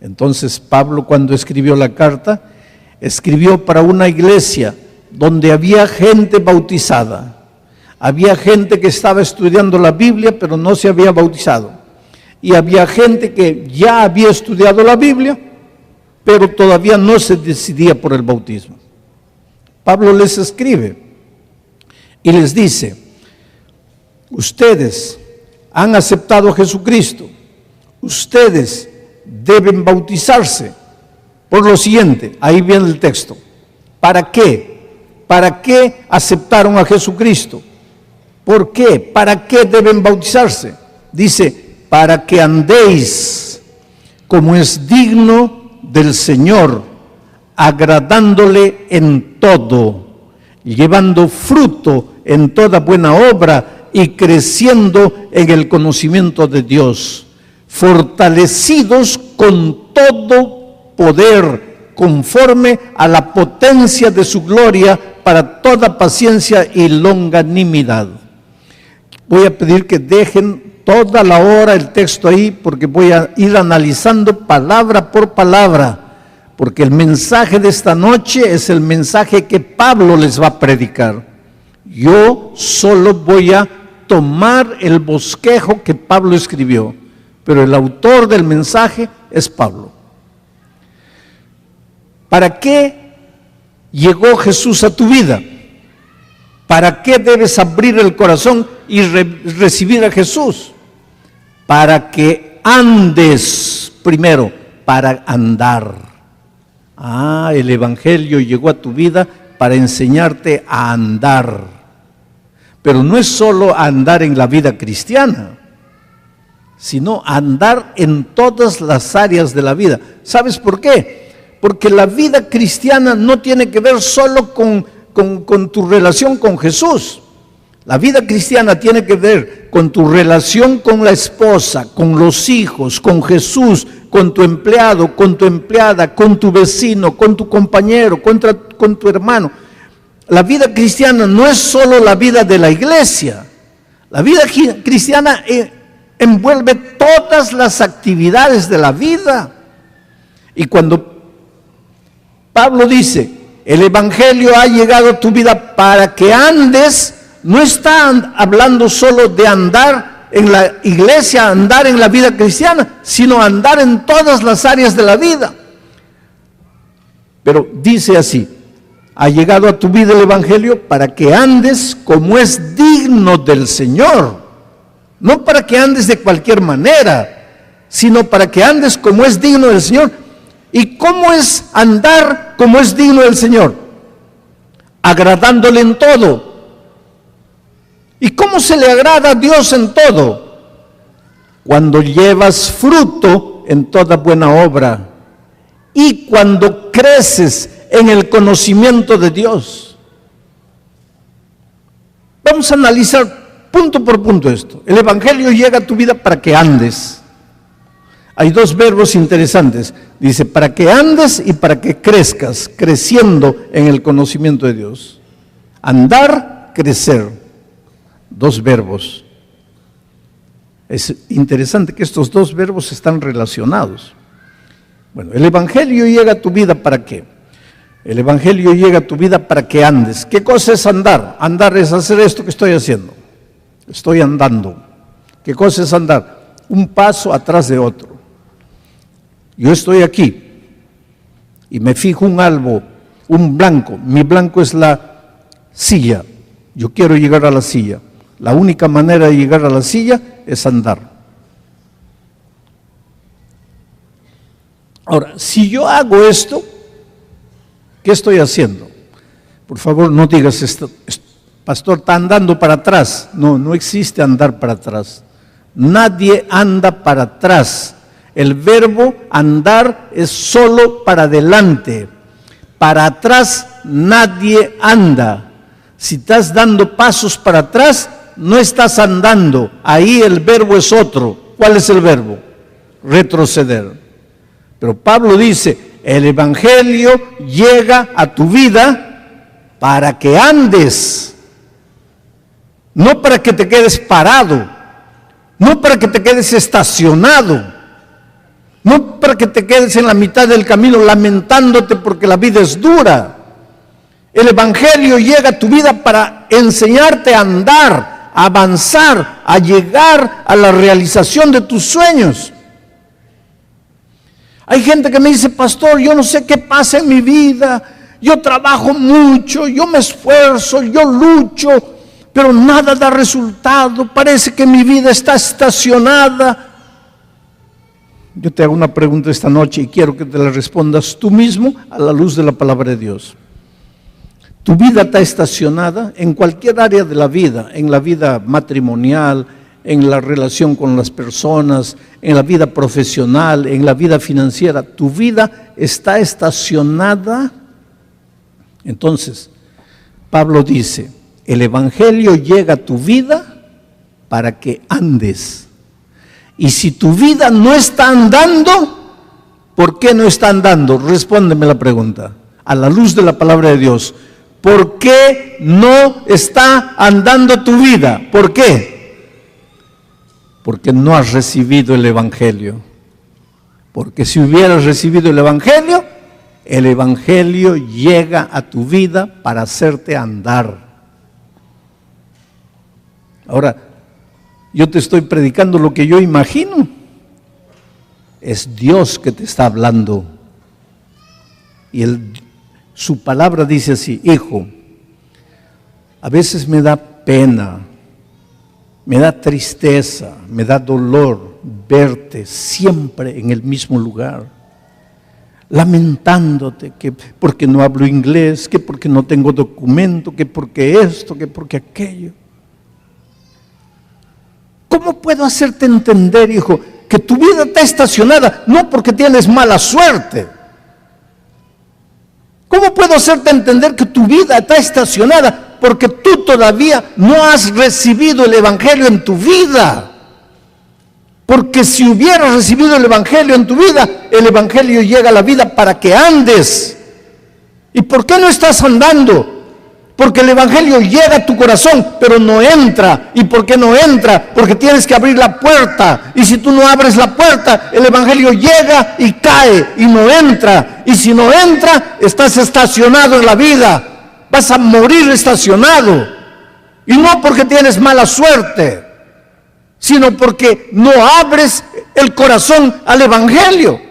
[SPEAKER 2] Entonces Pablo, cuando escribió la carta, escribió para una iglesia donde había gente bautizada. Había gente que estaba estudiando la Biblia, pero no se había bautizado. Y había gente que ya había estudiado la Biblia, pero todavía no se decidía por el bautismo. Pablo les escribe y les dice: ustedes han aceptado a Jesucristo, ustedes deben bautizarse por lo siguiente. Ahí viene el texto. ¿Para qué? ¿Para qué aceptaron a Jesucristo? ¿Por qué? ¿Para qué deben bautizarse? Dice: para que andéis como es digno del Señor, agradándole en todo, llevando fruto en toda buena obra y creciendo en el conocimiento de Dios, fortalecidos con todo poder, conforme a la potencia de su gloria, para toda paciencia y longanimidad. Voy a pedir que dejen toda la hora el texto ahí, porque voy a ir analizando palabra por palabra, porque el mensaje de esta noche es el mensaje que Pablo les va a predicar. Yo solo voy a tomar el bosquejo que Pablo escribió, pero el autor del mensaje es Pablo. ¿Para qué llegó Jesús a tu vida? ¿Para qué debes abrir el corazón y recibir a Jesús? Para que andes primero, para andar. El Evangelio llegó a tu vida para enseñarte a andar. Pero no es solo andar en la vida cristiana, sino andar en todas las áreas de la vida. ¿Sabes por qué? Porque la vida cristiana no tiene que ver solo con tu relación con Jesús. La vida cristiana tiene que ver con tu relación con la esposa, con los hijos, con Jesús, con tu empleado, con tu empleada, con tu vecino, con tu compañero, con tu hermano. La vida cristiana no es solo la vida de la iglesia. La vida cristiana envuelve todas las actividades de la vida. Y cuando Pablo dice: el Evangelio ha llegado a tu vida para que andes, no está hablando solo de andar en la iglesia, andar en la vida cristiana, sino andar en todas las áreas de la vida. Pero dice así: ha llegado a tu vida el Evangelio para que andes como es digno del Señor. No para que andes de cualquier manera, sino para que andes como es digno del Señor. ¿Y cómo es andar como es digno del Señor? Agradándole en todo. ¿Y cómo se le agrada a Dios en todo? Cuando llevas fruto en toda buena obra y cuando creces en el conocimiento de Dios. Vamos a analizar punto por punto esto. El Evangelio llega a tu vida para que andes. Hay dos verbos interesantes. Dice, para que andes y para que crezcas, creciendo en el conocimiento de Dios. Andar, crecer. Dos verbos. Es interesante que estos dos verbos están relacionados. Bueno, el Evangelio llega a tu vida ¿para qué? El Evangelio llega a tu vida para que andes. ¿Qué cosa es andar? Andar es hacer esto que estoy haciendo. Estoy andando. ¿Qué cosa es andar? Un paso atrás de otro. Yo estoy aquí y me fijo un algo, un blanco. Mi blanco es la silla. Yo quiero llegar a la silla. La única manera de llegar a la silla es andar. Ahora, si yo hago esto, ¿qué estoy haciendo? Por favor, no digas, esto, pastor, está andando para atrás. No, no existe andar para atrás. Nadie anda para atrás. El verbo andar es solo para adelante. Para atrás nadie anda. Si estás dando pasos para atrás, no estás andando. Ahí el verbo es otro. ¿Cuál es el verbo? Retroceder. Pero Pablo dice, el Evangelio llega a tu vida para que andes. No para que te quedes parado. No para que te quedes estacionado. No para que te quedes en la mitad del camino lamentándote porque la vida es dura. El Evangelio llega a tu vida para enseñarte a andar, a avanzar, a llegar a la realización de tus sueños. Hay gente que me dice, pastor, yo no sé qué pasa en mi vida, yo trabajo mucho, yo me esfuerzo, yo lucho, pero nada da resultado, parece que mi vida está estacionada. Yo te hago una pregunta esta noche y quiero que te la respondas tú mismo a la luz de la palabra de Dios. ¿Tu vida está estacionada en cualquier área de la vida? En la vida matrimonial, en la relación con las personas, en la vida profesional, en la vida financiera. ¿Tu vida está estacionada? Entonces, Pablo dice, el Evangelio llega a tu vida para que andes. Y si tu vida no está andando, ¿por qué no está andando? Respóndeme la pregunta, a la luz de la palabra de Dios. ¿Por qué no está andando tu vida? ¿Por qué? Porque no has recibido el Evangelio. Porque si hubieras recibido el Evangelio llega a tu vida para hacerte andar. Ahora, yo te estoy predicando lo que yo imagino. Es Dios que te está hablando. Y su palabra dice así, hijo, a veces me da pena, me da tristeza, me da dolor verte siempre en el mismo lugar, lamentándote que porque no hablo inglés, que porque no tengo documento, que porque esto, que porque aquello. ¿Cómo puedo hacerte entender, hijo, que tu vida está estacionada no porque tienes mala suerte? ¿Cómo puedo hacerte entender que tu vida está estacionada porque tú todavía no has recibido el Evangelio en tu vida? Porque si hubieras recibido el Evangelio en tu vida, el Evangelio llega a la vida para que andes. ¿Y por qué no estás andando? Porque el Evangelio llega a tu corazón, pero no entra. ¿Y por qué no entra? Porque tienes que abrir la puerta. Y si tú no abres la puerta, el Evangelio llega y cae y no entra. Y si no entra, estás estacionado en la vida. Vas a morir estacionado. Y no porque tienes mala suerte, sino porque no abres el corazón al Evangelio.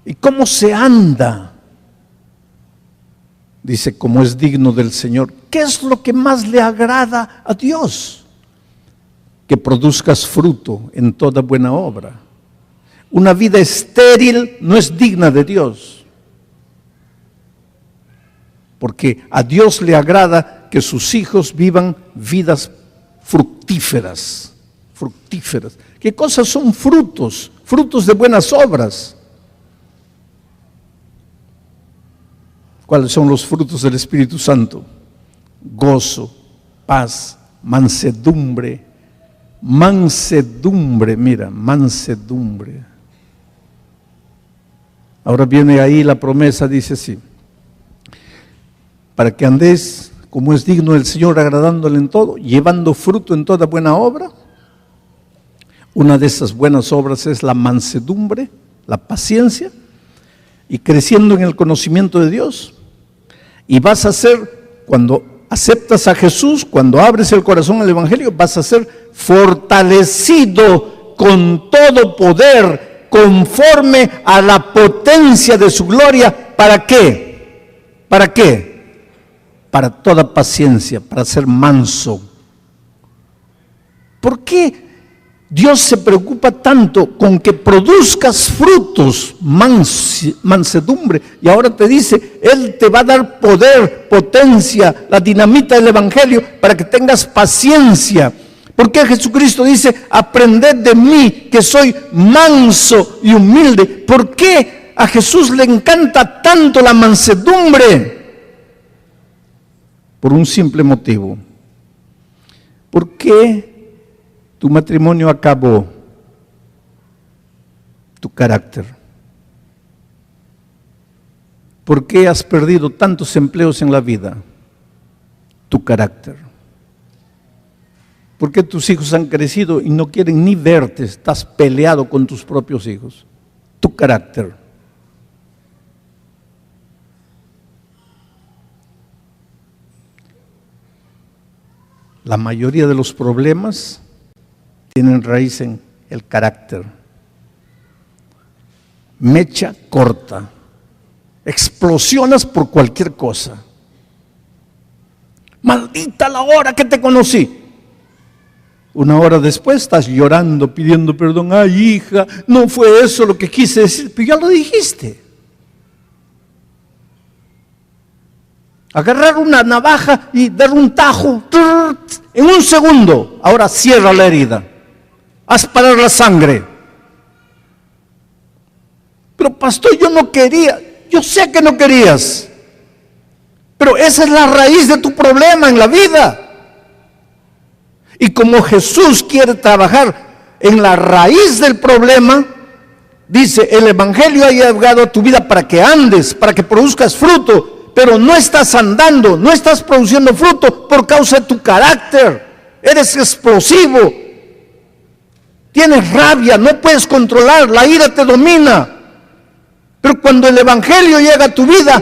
[SPEAKER 2] ¿Y cómo se anda? Dice, como es digno del Señor. ¿Qué es lo que más le agrada a Dios? Que produzcas fruto en toda buena obra. Una vida estéril no es digna de Dios. porque a Dios le agrada que sus hijos vivan vidas fructíferas, fructíferas. ¿Qué cosas son frutos? Frutos de buenas obras. ¿Cuáles son los frutos del Espíritu Santo? Gozo, paz, mansedumbre, mira, mansedumbre. Ahora viene ahí la promesa, dice así: para que andéis como es digno del Señor, agradándole en todo, llevando fruto en toda buena obra. Una de esas buenas obras es la mansedumbre, la paciencia, y creciendo en el conocimiento de Dios. Y vas a ser, cuando aceptas a Jesús, cuando abres el corazón al Evangelio, vas a ser fortalecido con todo poder, conforme a la potencia de su gloria. ¿Para qué? ¿Para qué? Para toda paciencia, para ser manso. ¿Por qué Dios se preocupa tanto con que produzcas frutos, mansedumbre? Y ahora te dice, Él te va a dar poder, potencia, la dinamita del Evangelio, para que tengas paciencia. ¿Por qué Jesucristo dice, aprended de mí, que soy manso y humilde? ¿Por qué a Jesús le encanta tanto la mansedumbre? Por un simple motivo. ¿Por qué tu matrimonio acabó? Tu carácter. ¿Por qué has perdido tantos empleos en la vida? Tu carácter. ¿Por qué tus hijos han crecido y no quieren ni verte? Estás peleado con tus propios hijos. Tu carácter. La mayoría de los problemas tienen raíz en el carácter. Mecha corta. Explosionas por cualquier cosa. Maldita la hora que te conocí. Una hora después estás llorando, pidiendo perdón. Ay, hija, no fue eso lo que quise decir, pero ya lo dijiste. Agarrar una navaja y dar un tajo en un segundo. Ahora cierra la herida. Haz parar la sangre. Pero pastor, yo no quería. Yo sé que no querías. Pero esa es la raíz de tu problema en la vida. Y como Jesús quiere trabajar en la raíz del problema, dice, el Evangelio ha llegado a tu vida para que andes, para que produzcas fruto, pero no estás andando, no estás produciendo fruto por causa de tu carácter. Eres explosivo, tienes rabia, no puedes controlar, la ira te domina. Pero cuando el Evangelio llega a tu vida,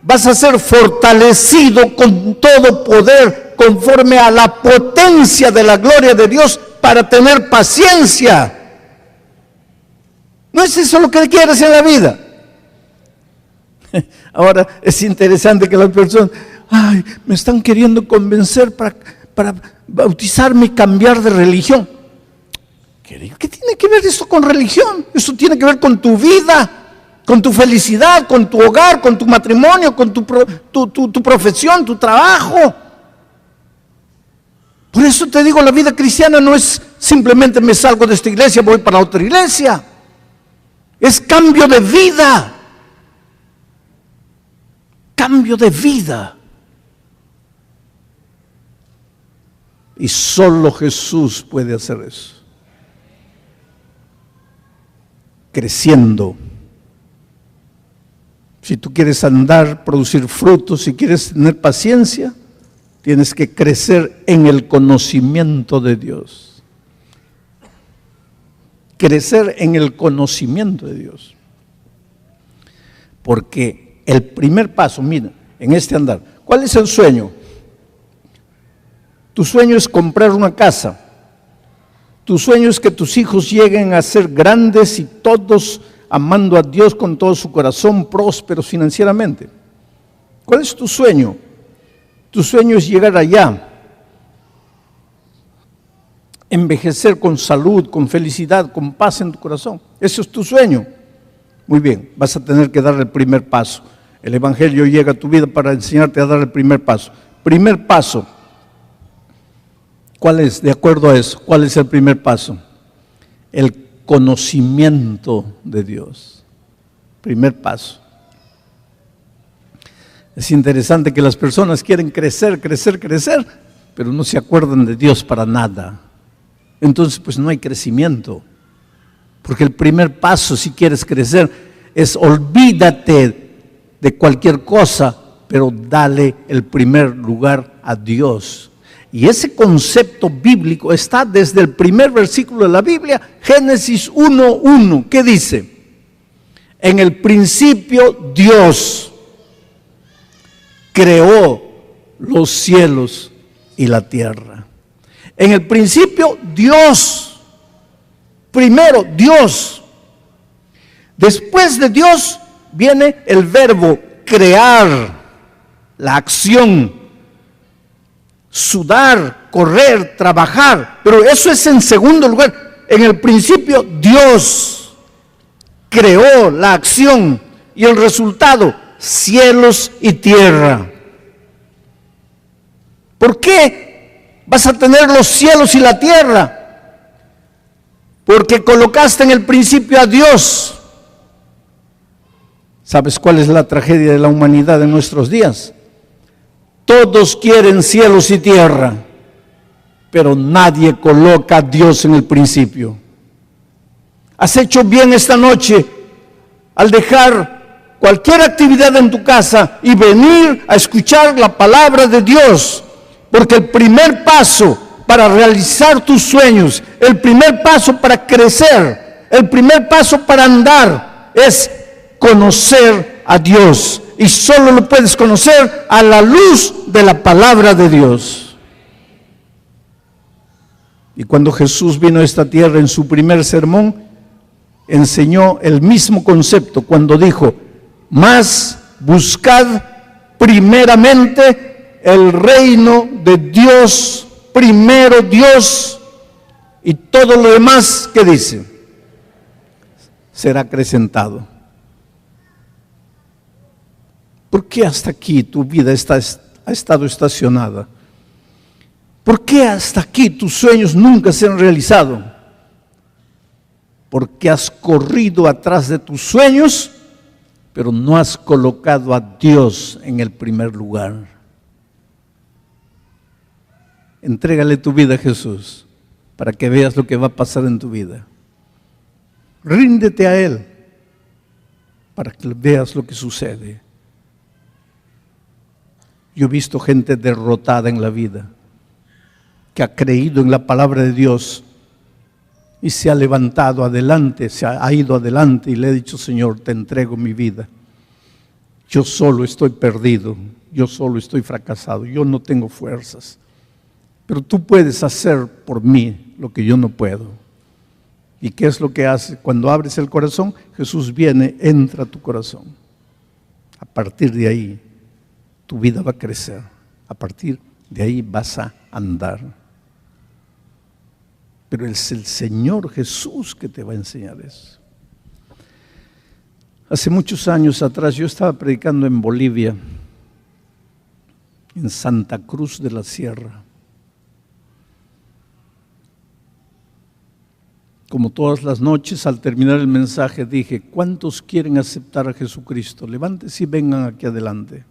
[SPEAKER 2] vas a ser fortalecido con todo poder, conforme a la potencia de la gloria de Dios, para tener paciencia. ¿No es eso lo que quieres en la vida? Ahora es interesante que las personas, ay, me están queriendo convencer para bautizarme y cambiar de religión. ¿Qué tiene que ver esto con religión? Eso tiene que ver con tu vida, con tu felicidad, con tu hogar, con tu matrimonio, con tu profesión, tu trabajo. Por eso te digo, la vida cristiana no es simplemente me salgo de esta iglesia, voy para otra iglesia. Es cambio de vida. Cambio de vida. Y solo Jesús puede hacer eso. Creciendo. Si tú quieres andar, producir frutos, si quieres tener paciencia, tienes que crecer en el conocimiento de Dios. Crecer en el conocimiento de Dios. Porque el primer paso, mira, en este andar, ¿cuál es el sueño? Tu sueño es comprar una casa. Tu sueño es que tus hijos lleguen a ser grandes y todos amando a Dios con todo su corazón, prósperos financieramente. ¿Cuál es tu sueño? Tu sueño es llegar allá, envejecer con salud, con felicidad, con paz en tu corazón. Eso es tu sueño. Muy bien, vas a tener que dar el primer paso. El Evangelio llega a tu vida para enseñarte a dar el primer paso. Primer paso. ¿Cuál es? De acuerdo a eso, ¿cuál es el primer paso? El conocimiento de Dios. Primer paso. Es interesante que las personas quieren crecer, pero no se acuerdan de Dios para nada. Entonces, pues no hay crecimiento. Porque el primer paso, si quieres crecer, es olvídate de cualquier cosa, pero dale el primer lugar a Dios. Y ese concepto bíblico está desde el primer versículo de la Biblia, Génesis 1:1. ¿Qué dice? En el principio Dios creó los cielos y la tierra. En el principio Dios, primero Dios. Después de Dios viene el verbo crear, la acción, sudar, correr, trabajar, pero eso es en segundo lugar. En el principio Dios creó la acción y el resultado, cielos y tierra. ¿Por qué vas a tener los cielos y la tierra? Porque colocaste en el principio a Dios. ¿Sabes cuál es la tragedia de la humanidad en nuestros días? Todos quieren cielos y tierra, pero nadie coloca a Dios en el principio. Has hecho bien esta noche al dejar cualquier actividad en tu casa y venir a escuchar la palabra de Dios, porque el primer paso para realizar tus sueños, el primer paso para crecer, el primer paso para andar es conocer a Dios, y solo lo puedes conocer a la luz de la palabra de Dios. Y cuando Jesús vino a esta tierra en su primer sermón, enseñó el mismo concepto cuando dijo: mas buscad primeramente el reino de Dios, primero Dios, y todo lo demás, ¿qué dice? Será acrecentado. ¿Por qué hasta aquí tu vida ha estado estacionada? ¿Por qué hasta aquí tus sueños nunca se han realizado? Porque has corrido atrás de tus sueños, pero no has colocado a Dios en el primer lugar. Entrégale tu vida a Jesús para que veas lo que va a pasar en tu vida. Ríndete a Él para que veas lo que sucede. Yo he visto gente derrotada en la vida, que ha creído en la palabra de Dios y se ha levantado adelante, se ha ido adelante y le he dicho: Señor, te entrego mi vida. Yo solo estoy perdido, yo solo estoy fracasado, yo no tengo fuerzas. Pero tú puedes hacer por mí lo que yo no puedo. ¿Y qué es lo que hace? Cuando abres el corazón, Jesús viene, entra a tu corazón. A partir de ahí, tu vida va a crecer. A partir de ahí vas a andar. Pero es el Señor Jesús que te va a enseñar eso. Hace muchos años atrás yo estaba predicando en Bolivia, en Santa Cruz de la Sierra. Como todas las noches, al terminar el mensaje dije: ¿cuántos quieren aceptar a Jesucristo? Levántese y vengan aquí adelante.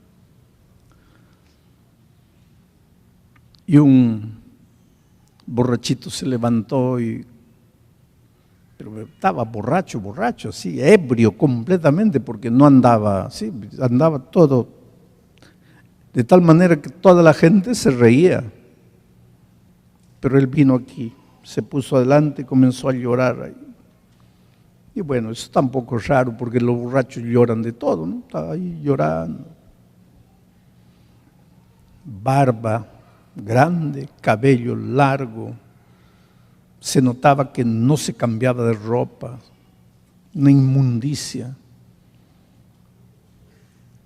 [SPEAKER 2] Y un borrachito se levantó, pero estaba borracho, así, ebrio completamente, porque no andaba, sí, andaba todo, de tal manera que toda la gente se reía. Pero él vino aquí, se puso adelante y comenzó a llorar ahí. Y bueno, eso tampoco es raro, porque los borrachos lloran de todo, ¿no? Estaba ahí llorando. Barba grande, cabello largo, se notaba que no se cambiaba de ropa, una inmundicia,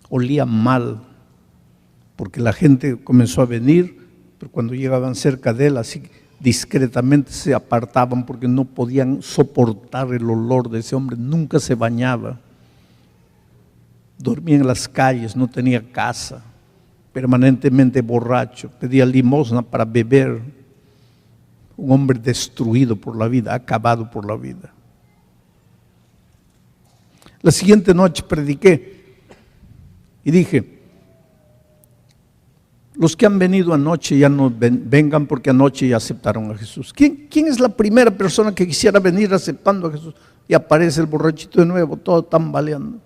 [SPEAKER 2] olía mal, porque la gente comenzó a venir, pero cuando llegaban cerca de él, así discretamente se apartaban porque no podían soportar el olor de ese hombre, nunca se bañaba. dormía en las calles, no tenía casa, permanentemente borracho, pedía limosna para beber. Un hombre destruido por la vida, acabado por la vida. La siguiente noche prediqué y dije, los que han venido anoche ya no vengan porque anoche ya aceptaron a Jesús. ¿Quién es la primera persona que quisiera venir aceptando a Jesús? Y aparece el borrachito de nuevo, todo tambaleando.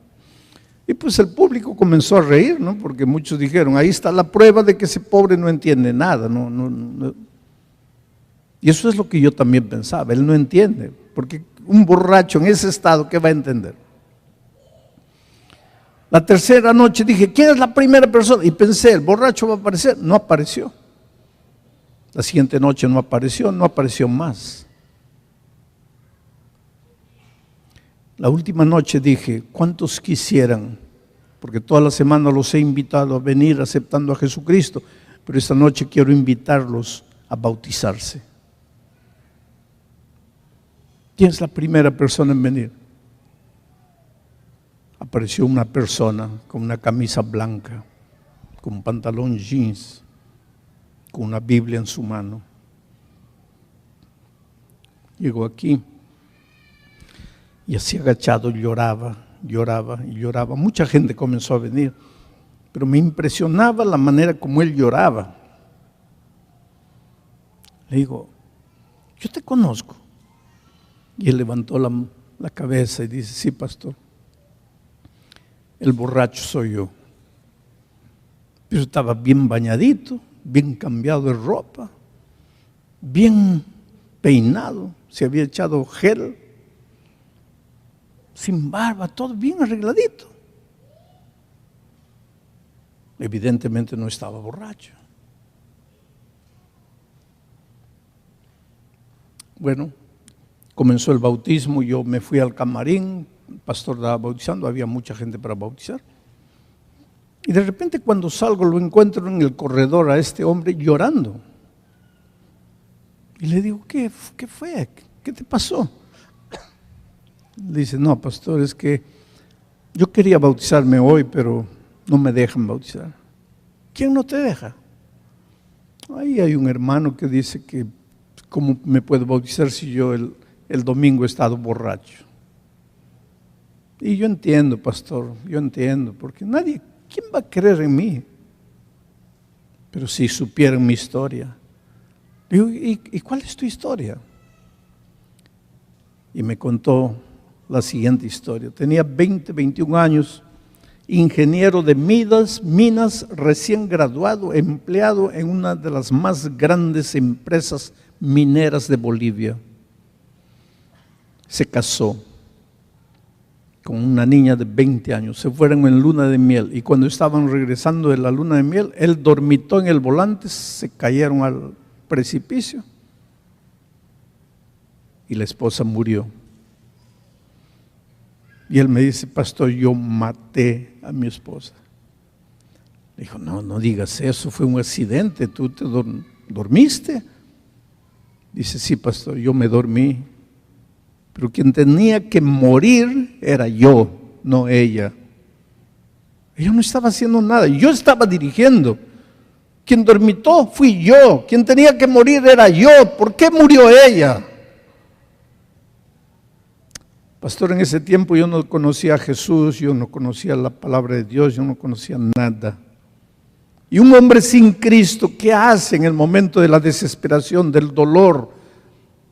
[SPEAKER 2] Y pues el público comenzó a reír, ¿no? Porque muchos dijeron, ahí está la prueba de que ese pobre no entiende nada. No. Y eso es lo que yo también pensaba, él no entiende, porque un borracho en ese estado, ¿qué va a entender? La tercera noche dije, ¿quién es la primera persona? Y pensé, ¿el borracho va a aparecer? No apareció. La siguiente noche no apareció más. La última noche dije, ¿cuántos quisieran? Porque toda la semana los he invitado a venir aceptando a Jesucristo, pero esta noche quiero invitarlos a bautizarse. ¿Quién es la primera persona en venir? Apareció una persona con una camisa blanca, con un pantalón jeans, con una Biblia en su mano. Llegó aquí y así agachado lloraba. Mucha gente comenzó a venir, pero me impresionaba la manera como él lloraba. Le digo, yo te conozco. Y él levantó la cabeza y dice, sí, pastor. El borracho soy yo. Pero estaba bien bañadito, bien cambiado de ropa, bien peinado, se había echado gel, sin barba, todo bien arregladito. Evidentemente no estaba borracho. Bueno, comenzó el bautismo, yo me fui al camarín. El pastor estaba bautizando, había mucha gente para bautizar. Y de repente cuando salgo lo encuentro en el corredor a este hombre llorando. Y le digo, ¿qué fue? ¿Qué te pasó? Dice, no, pastor, es que yo quería bautizarme hoy, pero no me dejan bautizar. ¿Quién no te deja? Ahí hay un hermano que dice que ¿cómo me puedo bautizar si yo el domingo he estado borracho? Y yo entiendo, pastor, yo entiendo, porque ¿quién va a creer en mí? Pero si supieran mi historia. Digo, ¿y cuál es tu historia? Y me contó la siguiente historia. Tenía 21 años, ingeniero de minas, recién graduado, empleado en una de las más grandes empresas mineras de Bolivia. Se casó con una niña de 20 años, se fueron en luna de miel y cuando estaban regresando de la luna de miel, él dormitó en el volante, se cayeron al precipicio y la esposa murió. Y él me dice, pastor, yo maté a mi esposa. Le dijo, no digas eso, fue un accidente, tú te dormiste. Dice, sí, pastor, yo me dormí. Pero quien tenía que morir era yo, no ella. Ella no estaba haciendo nada, yo estaba dirigiendo. Quien dormitó fui yo, quien tenía que morir era yo. ¿Por qué murió ella? Pastor, en ese tiempo yo no conocía a Jesús, yo no conocía la palabra de Dios, yo no conocía nada. Y un hombre sin Cristo, ¿qué hace en el momento de la desesperación, del dolor?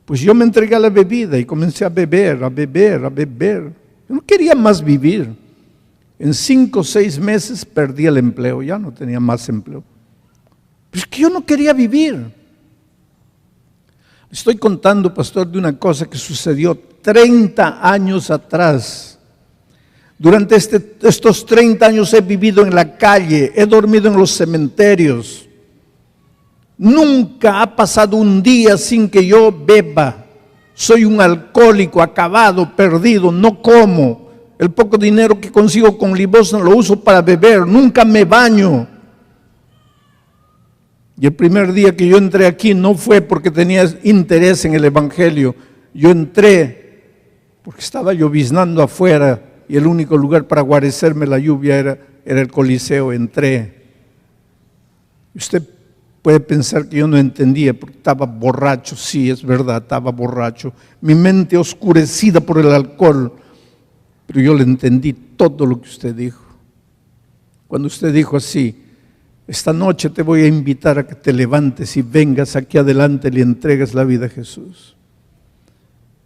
[SPEAKER 2] Pues yo me entregué a la bebida y comencé a beber. Yo no quería más vivir. En 5 o 6 meses perdí el empleo, ya no tenía más empleo. Pero es que yo no quería vivir. Estoy contando, pastor, de una cosa que sucedió 30 años atrás. Durante estos 30 años he vivido en la calle, he dormido en los cementerios. Nunca ha pasado un día sin que yo beba. Soy un alcohólico, acabado, perdido, no como. El poco dinero que consigo con limosna lo uso para beber, nunca me baño. Y el primer día que yo entré aquí no fue porque tenía interés en el evangelio. Yo entré porque estaba lloviznando afuera y el único lugar para guarecerme la lluvia era el Coliseo. Entré. Usted puede pensar que yo no entendía porque estaba borracho. Sí, es verdad, estaba borracho. Mi mente oscurecida por el alcohol, pero yo le entendí todo lo que usted dijo. Cuando usted dijo así: esta noche te voy a invitar a que te levantes y vengas aquí adelante y le entregues la vida a Jesús.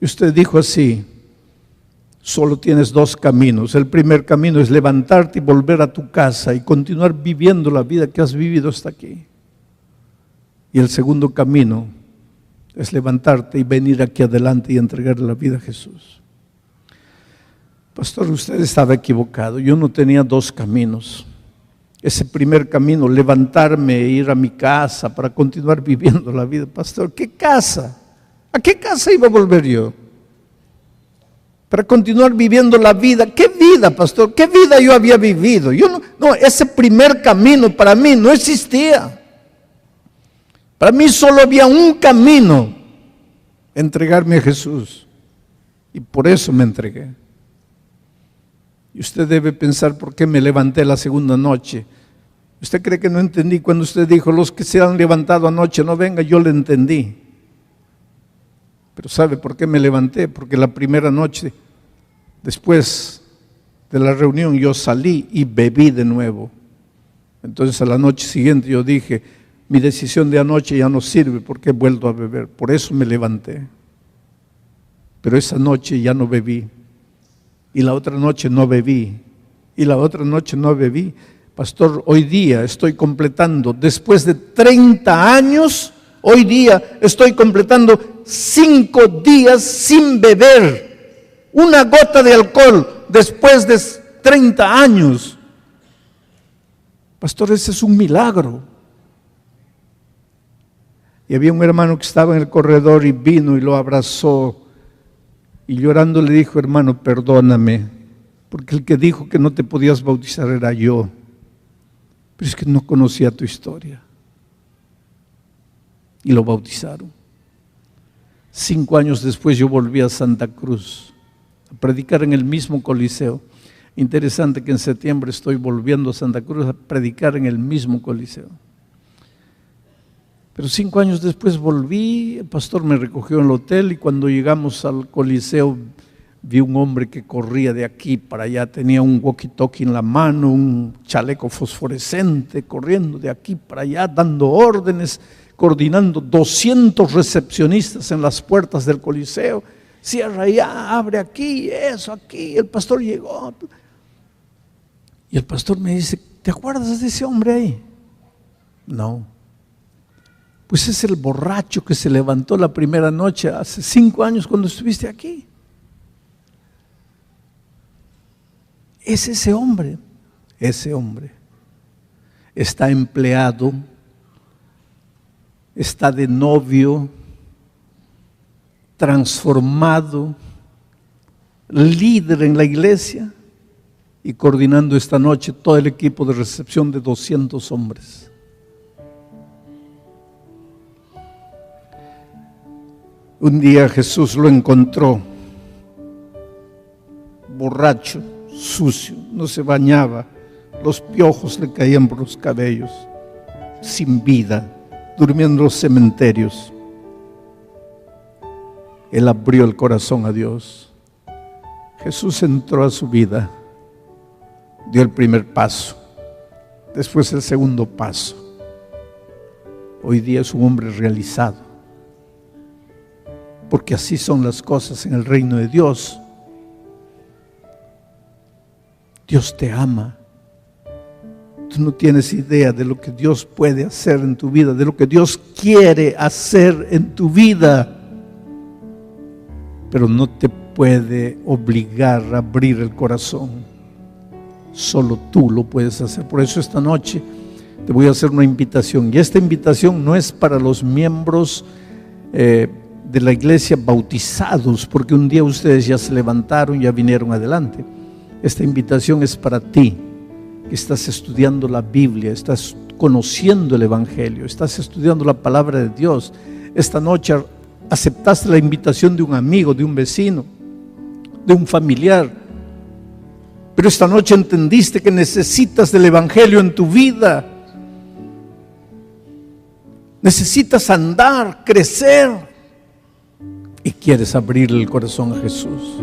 [SPEAKER 2] Y usted dijo así: solo tienes dos caminos. El primer camino es levantarte y volver a tu casa y continuar viviendo la vida que has vivido hasta aquí. Y el segundo camino es levantarte y venir aquí adelante y entregarle la vida a Jesús. Pastor, usted estaba equivocado. Yo no tenía dos caminos. Ese primer camino, levantarme e ir a mi casa para continuar viviendo la vida. Pastor, ¿qué casa? ¿A qué casa iba a volver yo? Para continuar viviendo la vida. ¿Qué vida, pastor? ¿Qué vida yo había vivido? Ese primer camino para mí no existía. Para mí solo había un camino: entregarme a Jesús. Y por eso me entregué. Y usted debe pensar: ¿por qué me levanté la segunda noche? ¿Usted cree que no entendí cuando usted dijo: los que se han levantado anoche no vengan? Yo le entendí. Pero ¿sabe por qué me levanté? Porque la primera noche, después de la reunión, yo salí y bebí de nuevo. Entonces a la noche siguiente yo dije: mi decisión de anoche ya no sirve porque he vuelto a beber. Por eso me levanté. Pero esa noche ya no bebí. Y la otra noche no bebí. Y la otra noche no bebí. Pastor, hoy día estoy completando, después de 30 años, hoy día estoy completando 5 días sin beber una gota de alcohol después de 30 años. Pastor, ese es un milagro. Y había un hermano que estaba en el corredor y vino y lo abrazó. Y llorando le dijo: hermano, perdóname, porque el que dijo que no te podías bautizar era yo. Pero es que no conocía tu historia. Y lo bautizaron. 5 años después yo volví a Santa Cruz a predicar en el mismo Coliseo. Interesante que en septiembre estoy volviendo a Santa Cruz a predicar en el mismo Coliseo. Pero 5 años después volví, el pastor me recogió en el hotel y cuando llegamos al Coliseo vi un hombre que corría de aquí para allá, tenía un walkie-talkie en la mano, un chaleco fosforescente, corriendo de aquí para allá, dando órdenes, coordinando 200 recepcionistas en las puertas del Coliseo. Cierra allá, abre aquí, eso aquí. El pastor llegó. Y el pastor me dice: ¿te acuerdas de ese hombre ahí? No. Pues es el borracho que se levantó la primera noche hace 5 años cuando estuviste aquí. Es ese hombre. Ese hombre está empleado, está de novio, transformado, líder en la iglesia y coordinando esta noche todo el equipo de recepción de 200 hombres. Un día Jesús lo encontró borracho, sucio, no se bañaba, los piojos le caían por los cabellos, sin vida, durmiendo en los cementerios. Él abrió el corazón a Dios. Jesús entró a su vida, dio el primer paso, después el segundo paso. Hoy día es un hombre realizado. Porque así son las cosas en el reino de Dios. Dios te ama. Tú no tienes idea de lo que Dios puede hacer en tu vida, de lo que Dios quiere hacer en tu vida. Pero no te puede obligar a abrir el corazón. Solo tú lo puedes hacer. Por eso esta noche te voy a hacer una invitación. Y esta invitación no es para los miembros de la iglesia bautizados, porque un día ustedes ya se levantaron, ya vinieron adelante. Esta invitación es para ti, que estás estudiando la Biblia, estás conociendo el Evangelio, estás estudiando la palabra de Dios. Esta noche aceptaste la invitación de un amigo, de un vecino, de un familiar,
[SPEAKER 1] Pero esta noche entendiste que necesitas del Evangelio en tu vida. Necesitas andar, crecer, y quieres abrirle el corazón a Jesús.